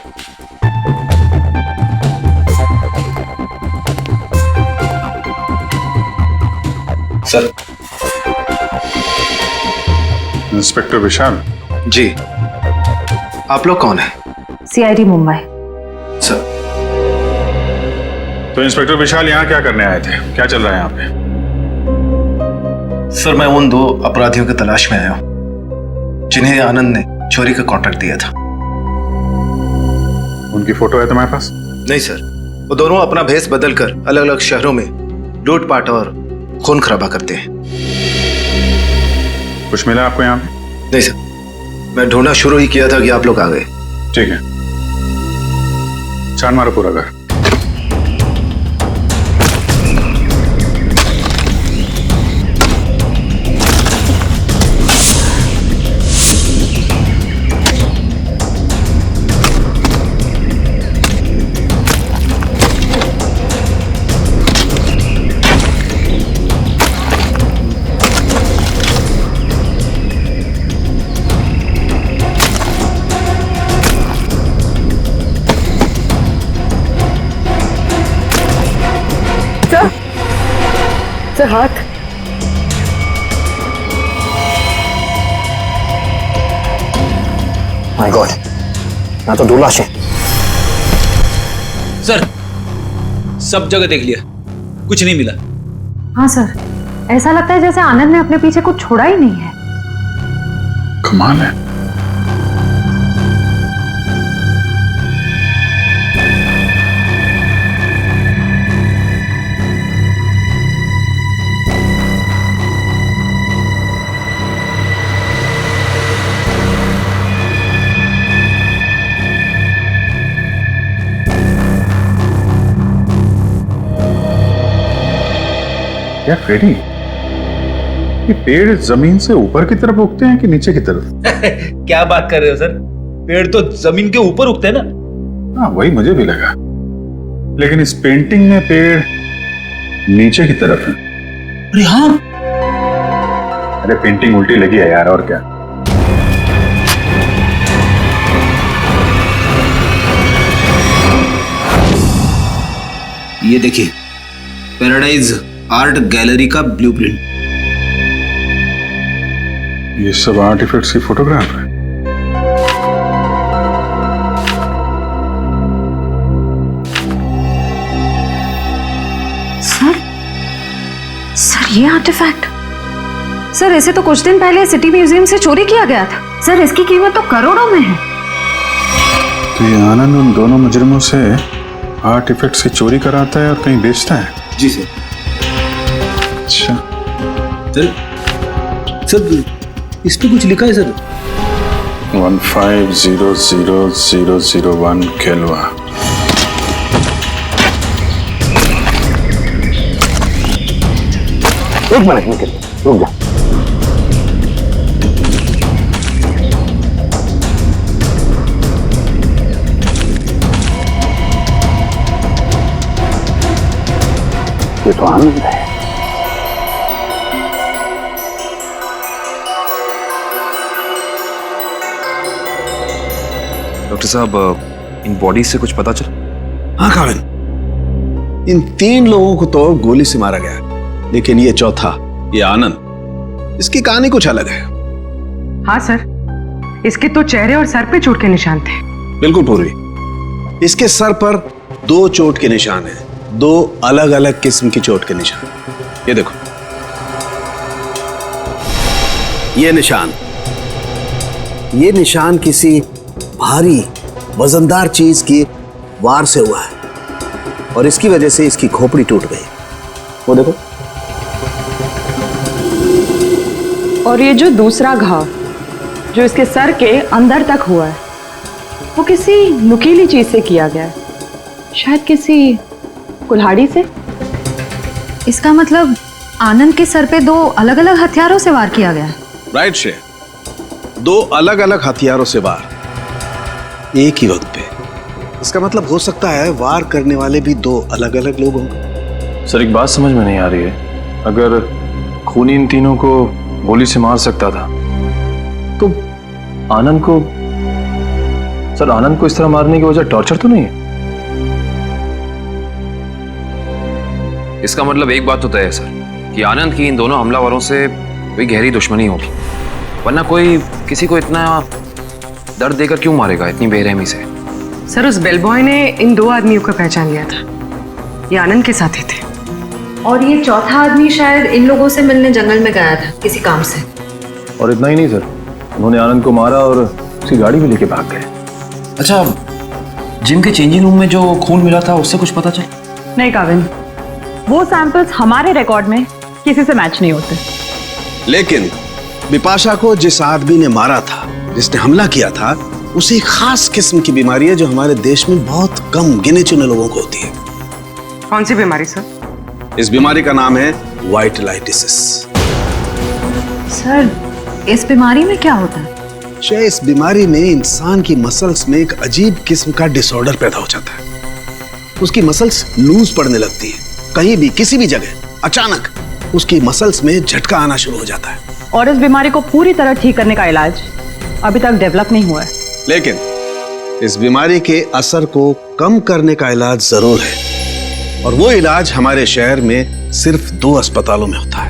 Speaker 6: सर।
Speaker 8: इंस्पेक्टर विशाल
Speaker 6: जी, आप लोग कौन हैं?
Speaker 21: सीआईडी मुंबई।
Speaker 6: सर।
Speaker 8: तो इंस्पेक्टर विशाल यहाँ क्या करने आए थे? क्या चल रहा है यहाँ पे?
Speaker 6: सर मैं उन दो अपराधियों की तलाश में आया हूं जिन्हें आनंद ने चोरी का कॉन्ट्रैक्ट दिया था।
Speaker 8: उनकी फोटो है तुम्हारे पास?
Speaker 6: नहीं सर, वो दोनों अपना भेष बदलकर अलग अलग शहरों में लूटपाट और खून खराबा करते हैं।
Speaker 8: कुछ मिला आपको यहाँ पे?
Speaker 6: नहीं सर, मैं ढूंढना शुरू ही किया था कि आप लोग आ गए।
Speaker 8: ठीक है, छान मारो पूरा घर।
Speaker 15: सर हाथ।
Speaker 5: माय गॉड, यहाँ तो 2 लाशें।
Speaker 9: सर सब जगह देख लिया, कुछ नहीं मिला।
Speaker 21: हाँ सर, ऐसा लगता है जैसे आनंद ने अपने पीछे कुछ छोड़ा ही नहीं है।
Speaker 8: कमाल है। क्या फ्रेडी, ये पेड़ जमीन से ऊपर की तरफ उगते हैं कि नीचे की तरफ?
Speaker 9: क्या बात कर रहे हो सर, पेड़ तो जमीन के ऊपर उगते हैं ना।
Speaker 8: हाँ वही मुझे भी लगा, लेकिन इस पेंटिंग में पेड़ नीचे की तरफ है।
Speaker 9: अरे हाँ,
Speaker 8: अरे पेंटिंग उल्टी लगी है यार, और क्या।
Speaker 9: ये देखिए, पैराडाइज आर्ट गैलरी का ब्लूप्रिंट।
Speaker 8: ये सब आर्टिफैक्ट्स की फोटोग्राफ है।
Speaker 21: सर ये आर्टिफैक्ट, सर इसे तो कुछ दिन पहले सिटी म्यूजियम से चोरी किया गया था। सर इसकी कीमत तो करोड़ों में है।
Speaker 8: तो ये आनंद उन दोनों मुजरिमों से आर्टिफैक्ट्स की चोरी कराता है और कहीं बेचता है?
Speaker 9: जी सर।
Speaker 8: अच्छा
Speaker 9: सर इस पे कुछ लिखा है सर।
Speaker 8: 15000001 केलवा।
Speaker 12: एक मिनट निकल, रुक जा। ये तो आनंद है।
Speaker 7: डॉक्टर साहब, इन बॉडी से कुछ पता चला?
Speaker 17: हाँ काविन, इन 3 लोगों को तो गोली से मारा गया, लेकिन ये चौथा, ये आनंद, इसकी कहानी कुछ अलग है।
Speaker 15: हाँ सर, इसके तो चेहरे और सर पे चोट के निशान थे।
Speaker 17: बिल्कुल पूर्वी, इसके सर पर 2 चोट के निशान हैं, 2 अलग अलग किस्म की चोट के निशान। ये देखो, ये निशान किसी भारी वजनदार चीज की वार से हुआ है और इसकी वजह से इसकी खोपड़ी टूट गई। वो देखो।
Speaker 15: और ये जो दूसरा घाव जो इसके सर के अंदर तक हुआ है, वो किसी नुकीली चीज से किया गया है, शायद किसी कुल्हाड़ी से।
Speaker 21: इसका मतलब आनंद के सर पे 2 अलग अलग हथियारों से वार किया गया है।
Speaker 17: राइट श्रेय, 2 अलग अलग हथियारों से वार एक ही वक्त पे। इसका मतलब हो सकता है वार करने वाले भी 2 अलग अलग लोग होंगे।
Speaker 13: सर एक बात समझ में नहीं आ रही है, अगर खूनी इन तीनों को गोली से मार सकता था तो आनंद को, सर आनंद को इस तरह मारने की वजह टॉर्चर तो नहीं है?
Speaker 7: इसका मतलब एक बात तो तय है सर कि आनंद की इन दोनों हमलावरों से कोई गहरी दुश्मनी होगी, वरना कोई किसी को इतना दर्द देकर क्यों मारेगा इतनी बेरहमी से?
Speaker 15: सर उस बेलबॉय ने इन 2 आदमियों को पहचान लिया था, ये आनंद के साथी थे।
Speaker 21: और ये चौथा आदमी शायद इन लोगों से मिलने जंगल में गया था किसी काम से।
Speaker 13: और इतना ही नहीं सर, उन्होंने आनंद को मारा और उसकी गाड़ी भी लेके भाग गए।
Speaker 7: अच्छा, जिम के चेंजिंग रूम में जो खून मिला था उससे कुछ पता चला?
Speaker 15: नहीं काविन, वो सैंपल्स हमारे रिकॉर्ड में किसी से मैच नहीं होते।
Speaker 17: लेकिन बिपाशा को जिस आदमी ने मारा था, जिसने हमला किया था, उसे एक खास किस्म की बीमारी है जो हमारे देश में बहुत कम गिने चुने लोगों को होती है।
Speaker 15: कौन सी बीमारी सर?
Speaker 17: इस बीमारी का नाम है वाइटलाइटिस।
Speaker 21: सर इस बीमारी में क्या होता है?
Speaker 17: इस बीमारी में इंसान की मसल्स में एक अजीब किस्म का डिसऑर्डर पैदा हो जाता है। उसकी मसल्स लूज पड़ने लगती है, कहीं भी किसी भी जगह अचानक उसकी मसल्स में झटका आना शुरू हो जाता है।
Speaker 15: और इस बीमारी को पूरी तरह ठीक करने का इलाज अभी तक डेवलप नहीं हुआ है।
Speaker 17: लेकिन इस बीमारी के असर को कम करने का इलाज जरूर है, और वो इलाज हमारे शहर में सिर्फ 2 अस्पतालों में होता है।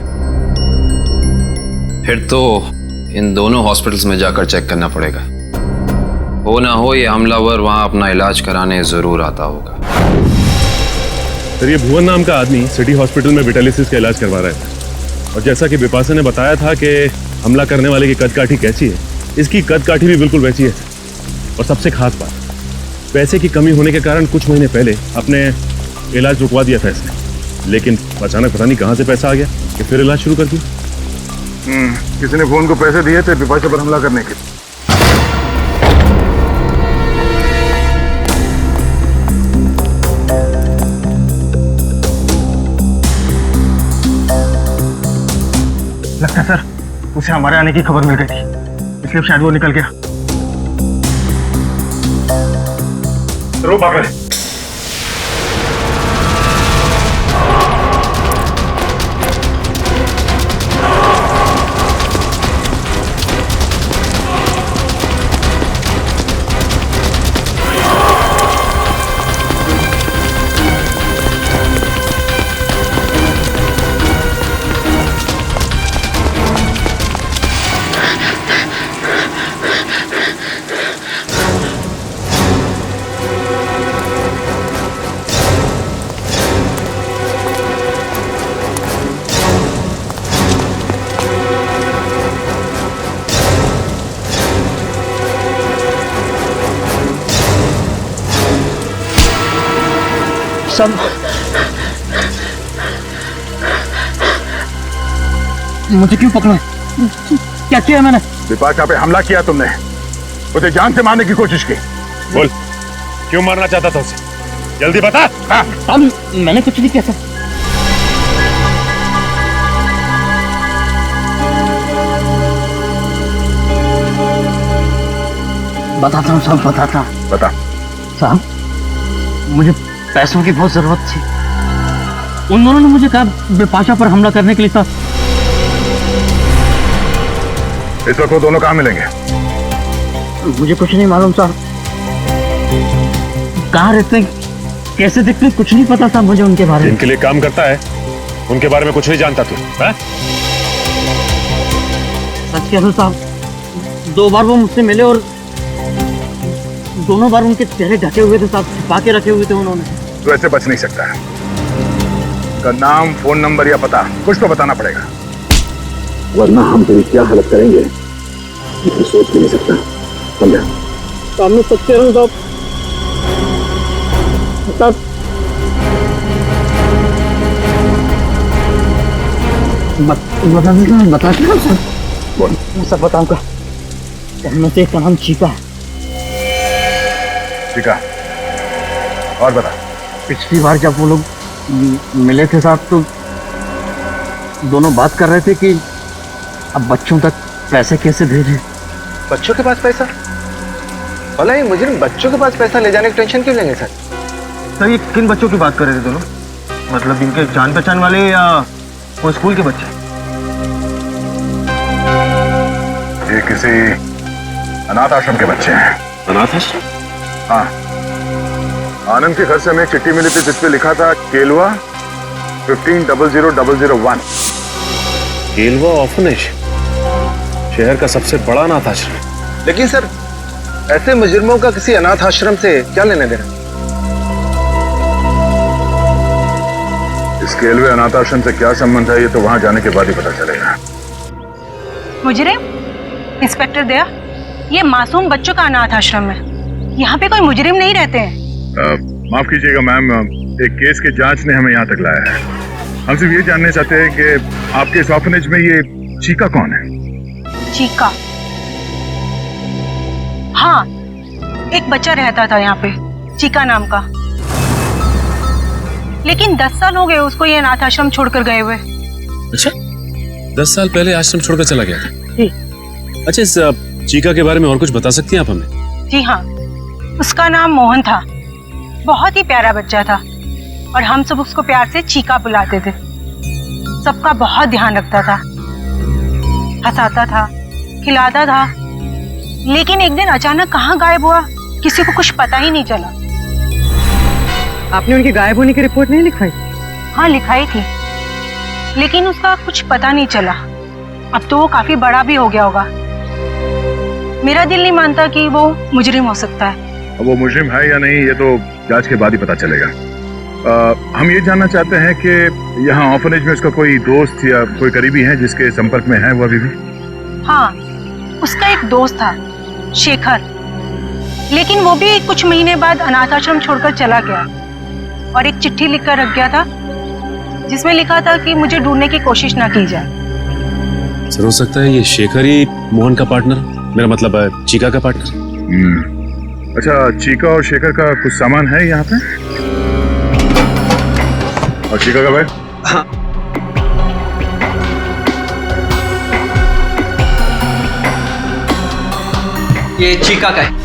Speaker 7: फिर तो इन दोनों हॉस्पिटल्स में जाकर चेक करना पड़ेगा। हो ना हो ये हमलावर वहां अपना इलाज कराने जरूर आता होगा।
Speaker 12: सर ये भुवन नाम का आदमी सिटी हॉस्पिटल में विटालिसिस का इलाज करवा रहा है, और जैसा कि बिपाशा ने बताया था कि हमला करने वाले की कदकाठी कैसी है, इसकी कदकाठी भी बिल्कुल वैसी है। और सबसे खास बात, पैसे की कमी होने के कारण कुछ महीने पहले अपने इलाज रुकवा दिया था इसने, लेकिन अचानक पता नहीं कहां से पैसा आ गया कि फिर इलाज शुरू कर दिया।
Speaker 14: किसी ने भुवन को पैसे दिए थे बिपाशा पर हमला करने के।
Speaker 12: लगता है सर उसे हमारे आने की खबर मिल गई थी, इसलिए शायद वो निकल गया। रो पागल।
Speaker 16: सब मुझे क्यों पकड़ा? क्या किया मैंने?
Speaker 3: बिपाशा पे हमला किया तुमने, उसे जान से मारने की कोशिश की। बोल, क्यों मारना चाहता था उसे? जल्दी बता। हाँ।
Speaker 16: मैंने कुछ नहीं किया सर। बताता हूँ साहब, बताता हूँ।
Speaker 3: बता।
Speaker 16: साहब, मुझे पैसों की बहुत जरूरत थी। उन दोनों ने मुझे कहा बिपाशा पर हमला करने के लिए था।
Speaker 3: इस वक्त वो दोनों कहाँ मिलेंगे?
Speaker 16: मुझे कुछ नहीं मालूम साहब, कहाँ रहते हैं, कैसे दिखते हैं, कुछ नहीं पता था मुझे उनके बारे में।
Speaker 3: इनके लिए काम करता है, उनके बारे में कुछ नहीं जानता तू?
Speaker 16: सच कह रहा हूं साहब, 2 बार वो मुझसे मिले और दोनों बार उनके चेहरे ढके हुए थे साहब, छिपा के रखे हुए थे उन्होंने।
Speaker 3: तू ऐसे बच नहीं सकता है। का नाम, फोन नंबर या पता कुछ तो बताना पड़ेगा,
Speaker 17: वरना हम तेरी क्या हालत करेंगे ये तो सोच भी नहीं सकता। समझा?
Speaker 16: सामने सच कह रहा हूँ साहब। बता सर।
Speaker 3: बोल।
Speaker 16: मैं सब बताऊंगा। उनमें से एक का नाम चीका है।
Speaker 3: चीका? और बता।
Speaker 16: पिछली बार जब वो लोग मिले थे साहब तो दोनों बात कर रहे थे कि अब बच्चों तक पैसे कैसे भेजें।
Speaker 6: बच्चों के पास पैसा? भला ये मुजरिम बच्चों के पास पैसा ले जाने की टेंशन क्यों लेंगे सर?
Speaker 12: सर ये किन बच्चों की बात कर रहे थे दोनों? मतलब इनके जान पहचान वाले या वो स्कूल के बच्चे?
Speaker 3: ये किसी अनाथ आश्रम के बच्चे हैं।
Speaker 17: अनाथ आश्रम?
Speaker 3: हाँ। आनंद के घर से हमें एक चिट्ठी मिली थी जिसपे लिखा था केलवा 150001।
Speaker 13: केलवा ऑर्फनेज शहर का सबसे बड़ा अनाथ आश्रम।
Speaker 6: लेकिन सर ऐसे मुजरिमों का किसी अनाथ आश्रम से क्या लेने देना?
Speaker 3: इस केलवे अनाथ आश्रम से क्या संबंध है ये तो वहां जाने के बाद ही पता चलेगा।
Speaker 19: मुजरिम? इंस्पेक्टर दया, ये मासूम बच्चों का अनाथ आश्रम है, यहाँ पे कोई मुजरिम नहीं रहते हैं।
Speaker 3: माफ कीजिएगा मैम, एक केस के जांच ने हमें यहाँ तक लाया है। हम सिर्फ ये जानना चाहते हैं कि आपके इस ऑर्फनेज में ये चीका कौन है?
Speaker 19: चीका? हाँ, एक बच्चा रहता था यहाँ पे, चीका नाम का। लेकिन 10 साल हो गए उसको ये अनाथ आश्रम छोड़कर गए हुए।
Speaker 13: अच्छा, 10 साल पहले आश्रम छोड़कर चला गया था। अच्छा, इस चीका के बारे में और कुछ बता सकती हैं आप हमें?
Speaker 19: जी हाँ, उसका नाम मोहन था, बहुत ही प्यारा बच्चा था और हम सब उसको प्यार से चीका बुलाते थे। सबका बहुत ध्यान रखता था, हंसाता था, खिलाता था। लेकिन एक दिन अचानक कहाँ गायब हुआ किसी को कुछ पता ही नहीं चला।
Speaker 15: आपने उनके गायब होने की रिपोर्ट नहीं लिखवाई?
Speaker 19: हाँ लिखाई थी, लेकिन उसका कुछ पता नहीं चला। अब तो वो काफी बड़ा भी हो गया होगा। मेरा दिल नहीं मानता कि वो मुजरिम हो सकता है।
Speaker 3: अब वो मुजरिम है या नहीं ये तो जांच के बाद ही पता चलेगा। हम ये जानना चाहते हैं कि यहाँ ऑर्फनेज में उसका कोई दोस्त या कोई करीबी है जिसके संपर्क में है वो अभी भी?
Speaker 19: हाँ, उसका एक दोस्त था शेखर, लेकिन वो भी कुछ महीने बाद अनाथ आश्रम छोड़कर चला गया और एक चिट्ठी लिखकर रख गया था जिसमें लिखा था कि मुझे ढूंढने की कोशिश ना की जाए।
Speaker 13: सर, हो सकता है ये शेखर ही मोहन का पार्टनर, मेरा मतलब है चीका का पार्टनर।
Speaker 3: अच्छा, चीका और शेखर का कुछ सामान है यहाँ पे? और चीका का बैग?
Speaker 6: हाँ।
Speaker 20: ये चीका का है।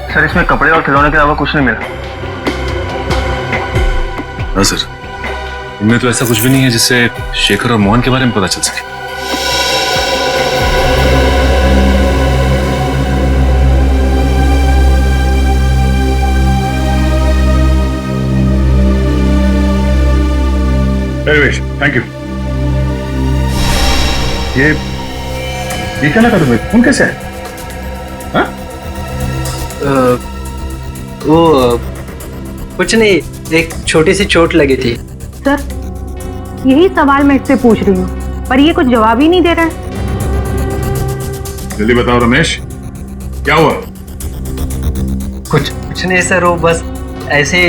Speaker 12: सर इसमें कपड़े और खिलौने के अलावा कुछ नहीं मिला।
Speaker 13: हाँ सर, इनमें तो ऐसा कुछ भी नहीं है जिससे शेखर और मोहन के बारे में पता चल सके।
Speaker 3: Thank you. ये क्या लगा तुम्हें? फोन कैसे है?
Speaker 20: कुछ नहीं, एक छोटी सी चोट लगी थी।
Speaker 19: सर, यही सवाल मैं इससे पूछ रही हूँ, पर ये कुछ जवाब ही नहीं दे रहा है।
Speaker 3: जल्दी बताओ रमेश, क्या हुआ?
Speaker 20: कुछ नहीं सर, वो बस ऐसे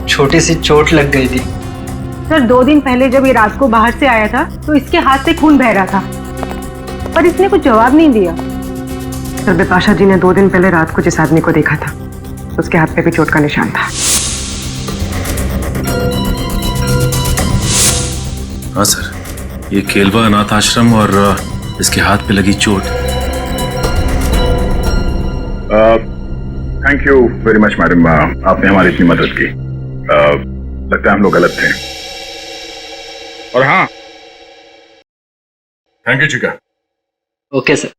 Speaker 20: छोटी सी चोट लग गई थी।
Speaker 19: सर, 2 दिन पहले जब ये रात को बाहर से आया था तो इसके हाथ से खून बह रहा था, पर इसने कुछ जवाब नहीं दिया।
Speaker 11: सर, बिपाशा जी ने 2 दिन पहले रात को जिस आदमी को देखा था, उसके हाथ पे भी चोट का निशान था।
Speaker 8: हाँ सर, ये केलवा अनाथ आश्रम और इसके हाथ पे लगी चोट।
Speaker 3: Thank you very much madam, आपने हमारी इतनी मदद की। लगता है हम लोग गलत थे। और हाँ, थैंक यू चिका।
Speaker 20: Okay sir.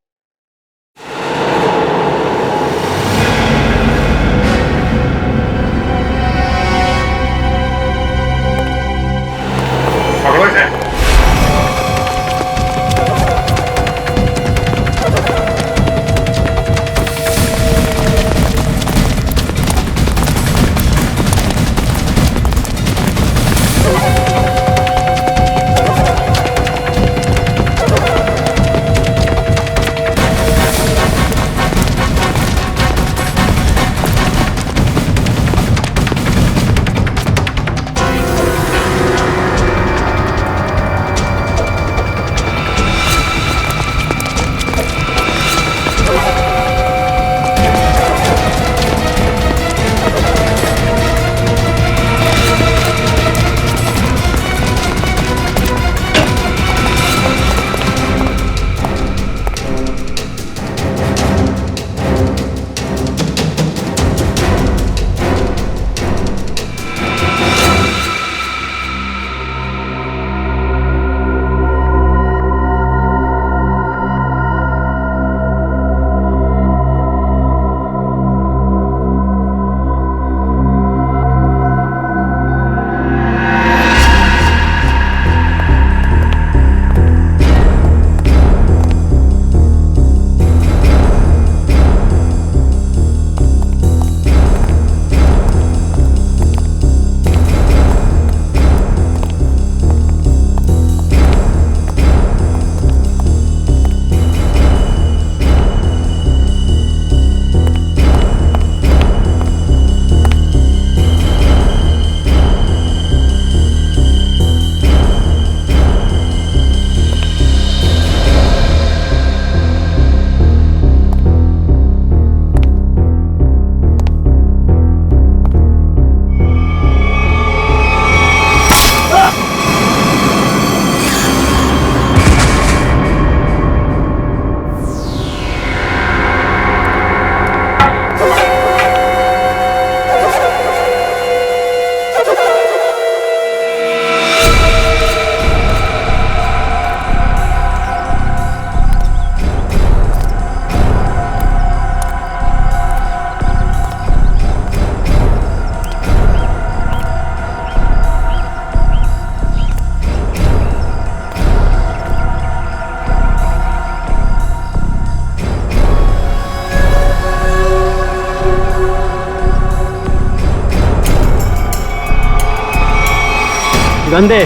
Speaker 20: गंदे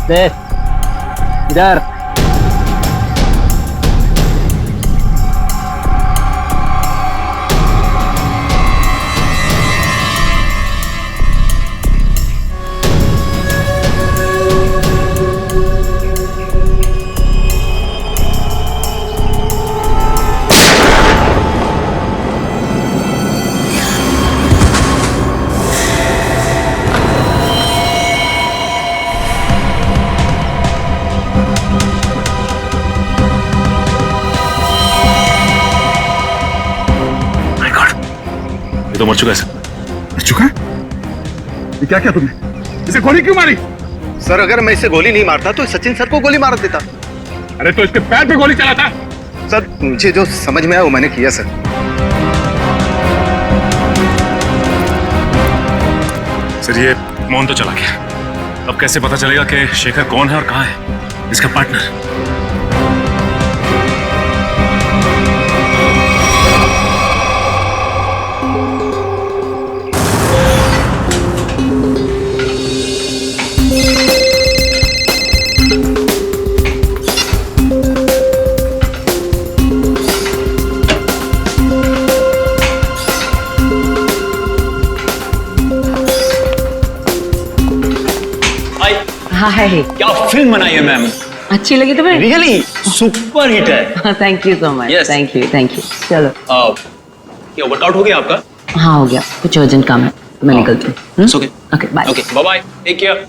Speaker 20: दे इधर।
Speaker 3: ये तो मर चुका है सर। मर चुका है? ये क्या किया तुमने? इसे गोली क्यों मारी?
Speaker 6: सर, अगर मैं इसे गोली नहीं मारता तो सचिन सर को गोली मार देता।
Speaker 3: अरे तो इसके पैर पे गोली चलाता।
Speaker 6: सर, मुझे जो समझ में आया वो मैंने किया सर।
Speaker 3: सर, ये मोहन तो चला गया। अब कैसे पता चलेगा कि शेखर कौन है और कहाँ है इसका पार्टनर?
Speaker 20: हाय।
Speaker 1: क्या फिल्म बनाई है मैम?
Speaker 20: अच्छी लगी तुम्हें?
Speaker 1: रियली सुपर हिट है।
Speaker 20: Thank you so much.
Speaker 1: Yes.
Speaker 20: Thank you. चलो।
Speaker 1: ये वर्कआउट हो गया आपका?
Speaker 20: हाँ हो गया, कुछ अर्जेंट काम है तो मैं निकलती हूँ।
Speaker 1: Okay
Speaker 20: okay bye.
Speaker 1: Okay bye bye, take care.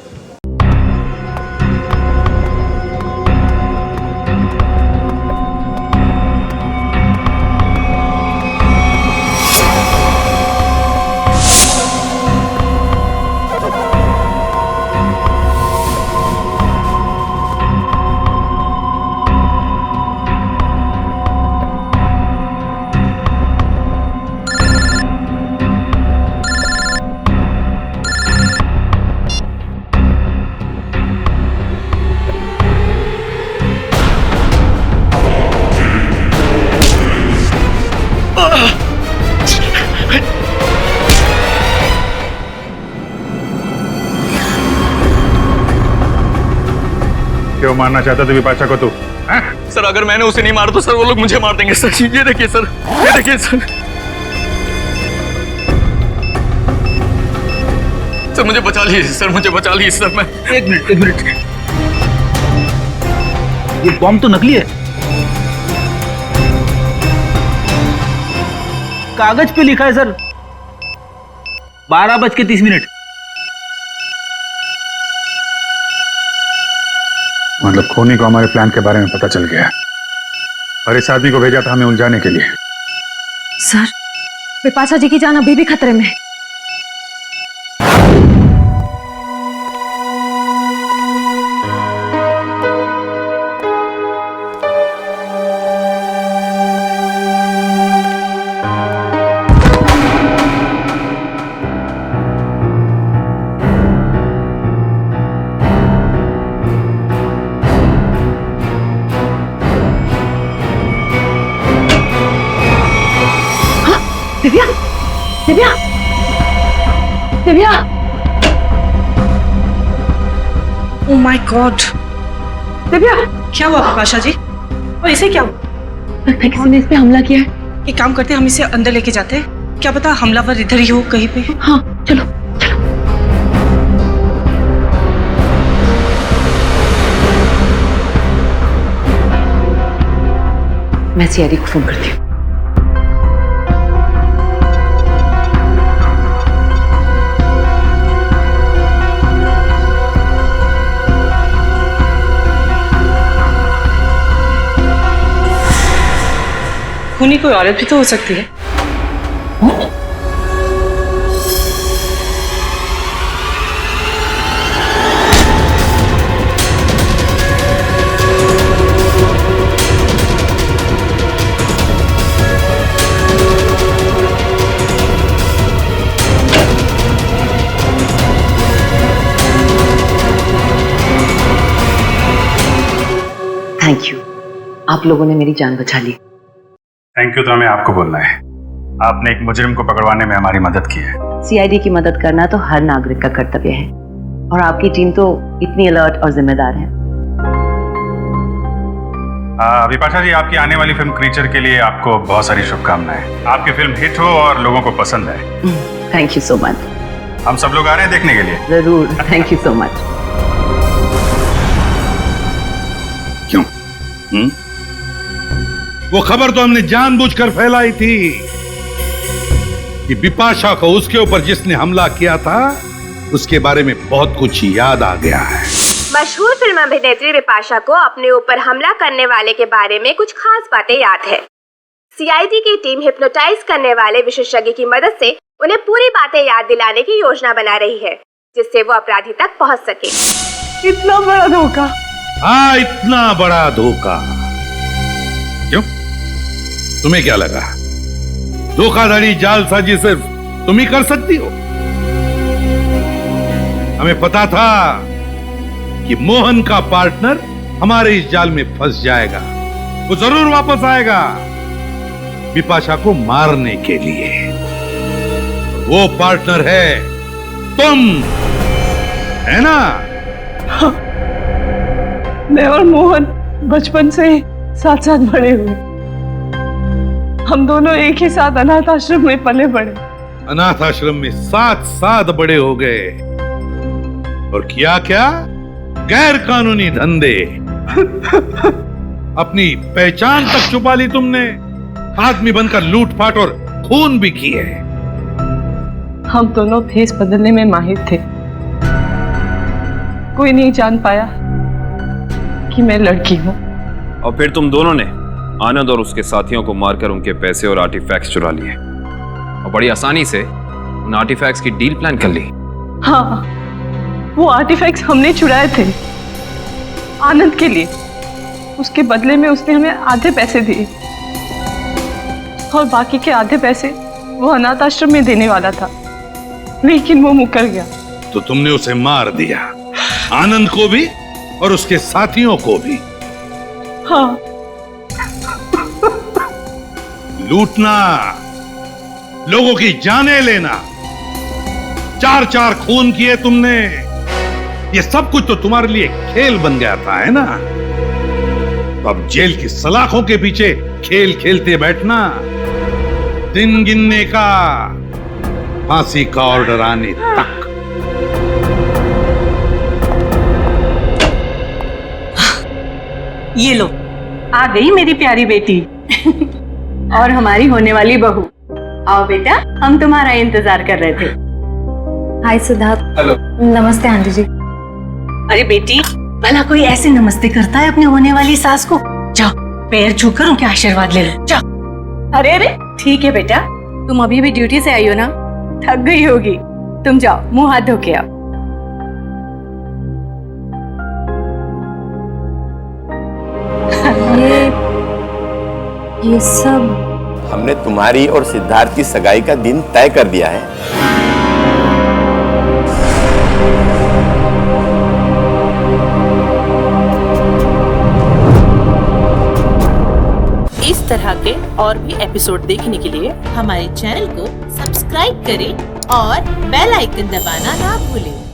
Speaker 8: क्यों मारना चाहता था विपाशा को तू?
Speaker 1: सर अगर मैंने उसे नहीं मारा तो सर वो लोग मुझे मार देंगे सर। ये देखिए सर, ये देखिए सर। सर मुझे बचा लीजिए सर, मुझे बचा लीजिए सर। मैं एक मिनट।
Speaker 2: ये बॉम्ब तो नकली है। कागज पे लिखा है सर 12:30।
Speaker 8: मतलब खूनी को हमारे प्लान के बारे में पता चल गया और इस आदमी को भेजा था हमें उलझाने के लिए।
Speaker 21: सर, विपाशा जी की जान अभी भी खतरे में है। Divya!
Speaker 19: Oh my God!
Speaker 21: Divya!
Speaker 19: क्या हुआ विपाशा जी? और इसे क्या हुआ?
Speaker 21: किसी ने इस पे हमला किया है।
Speaker 19: एक काम करते हैं, हम इसे अंदर लेके जाते हैं। क्या पता हमलावर इधर ही हो कहीं पे।
Speaker 21: हाँ चलो। मैं सीआईडी को फोन करती हूँ।
Speaker 19: खूनी कोई औरत भी तो हो सकती है।
Speaker 20: थैंक यू, आप लोगों ने मेरी जान बचा ली।
Speaker 8: थैंक यू तो हमें आपको बोलना है। आपने एक मुजरिम को पकड़वाने में हमारी मदद की है।
Speaker 20: सीआईडी की मदद करना तो हर नागरिक का कर्तव्य है और आपकी टीम तो इतनी अलर्ट और जिम्मेदार है।
Speaker 8: विपाशा जी, आपकी आने वाली फिल्म क्रीचर के लिए आपको बहुत सारी शुभकामनाएं। आपकी फिल्म हिट हो और लोगों को पसंद आए।
Speaker 20: Thank you so much.
Speaker 8: हम सब लोग आ रहे हैं देखने के लिए।
Speaker 20: जरूर, थैंक यू सो मच।
Speaker 8: क्यों?
Speaker 18: वो खबर तो हमने जानबूझकर फैलाई थी कि बिपाशा को उसके ऊपर जिसने हमला किया था उसके बारे में बहुत कुछ याद आ गया है।
Speaker 22: मशहूर फिल्म अभिनेत्री बिपाशा को अपने ऊपर हमला करने वाले के बारे में कुछ खास बातें याद है। सीआईडी की टीम हिप्नोटाइज करने वाले विशेषज्ञ की मदद से उन्हें पूरी बातें याद दिलाने की योजना बना रही है, जिससे वो अपराधी तक पहुंच सके।
Speaker 19: इतना बड़ा धोखा!
Speaker 18: हाँ, इतना बड़ा धोखा। क्यों? तुम्हें क्या लगा धोखाधड़ी जालसाजी सिर्फ तुम ही कर सकती हो? हमें पता था कि मोहन का पार्टनर हमारे इस जाल में फंस जाएगा। वो जरूर वापस आएगा बिपाशा को मारने के लिए। वो पार्टनर है तुम, है ना?
Speaker 19: हाँ, मैं और मोहन बचपन से साथ साथ बड़े हुए। हम दोनों एक ही साथ अनाथ आश्रम में पले बड़े।
Speaker 18: अनाथ आश्रम में साथ साथ बड़े हो गए और किया क्या? गैर कानूनी धंधे, अपनी पहचान तक छुपा ली तुमने। आदमी बनकर लूटपाट और खून भी किए।
Speaker 15: हम दोनों भेस बदलने में माहिर थे। कोई नहीं जान पाया कि मैं लड़की हूं।
Speaker 7: और फिर तुम दोनों ने आनंद और उसके साथियों को मारकर उनके पैसे और आर्टिफैक्ट्स चुरा लिए और बड़ी आसानी से उन आर्टिफैक्ट्स की डील प्लान कर ली।
Speaker 15: हाँ, वो आर्टिफैक्ट्स हमने चुराए थे आनंद के लिए। उसके बदले में उसने हमें आधे पैसे दिए और बाकी के आधे पैसे वो अनाथ आश्रम में देने वाला था, लेकिन वो मुकर गया।
Speaker 18: तो तुमने उसे मार दिया, आनंद को भी और उसके साथियों को भी।
Speaker 15: हाँ।
Speaker 18: लूटना, लोगों की जानें लेना, 4-4 खून किए तुमने। ये सब कुछ तो तुम्हारे लिए खेल बन गया था, है ना? तो अब जेल की सलाखों के पीछे खेल खेलते बैठना, दिन गिनने का, फांसी का ऑर्डर आने तक।
Speaker 19: ये लो, आ गई मेरी प्यारी बेटी और हमारी होने वाली बहू। आओ बेटा, हम तुम्हारा इंतजार कर रहे थे।
Speaker 21: हाय सिद्धार्थ।
Speaker 19: हेलो।
Speaker 21: नमस्ते आंटी जी।
Speaker 19: अरे बेटी, भला कोई ऐसे नमस्ते करता है अपने होने वाली सास को? जाओ, पैर छूकर उनके आशीर्वाद ले लो, जाओ। अरे अरे, ठीक है बेटा, तुम अभी भी ड्यूटी से आई हो ना, थक गई होगी। तुम जाओ, मुंह हाथ धो के आओ।
Speaker 21: ये सब
Speaker 4: हमने तुम्हारी और सिद्धार्थ की सगाई का दिन तय कर दिया है।
Speaker 10: इस तरह के और भी एपिसोड देखने के लिए हमारे चैनल को सब्सक्राइब करें और बेल आइकन दबाना ना भूलें।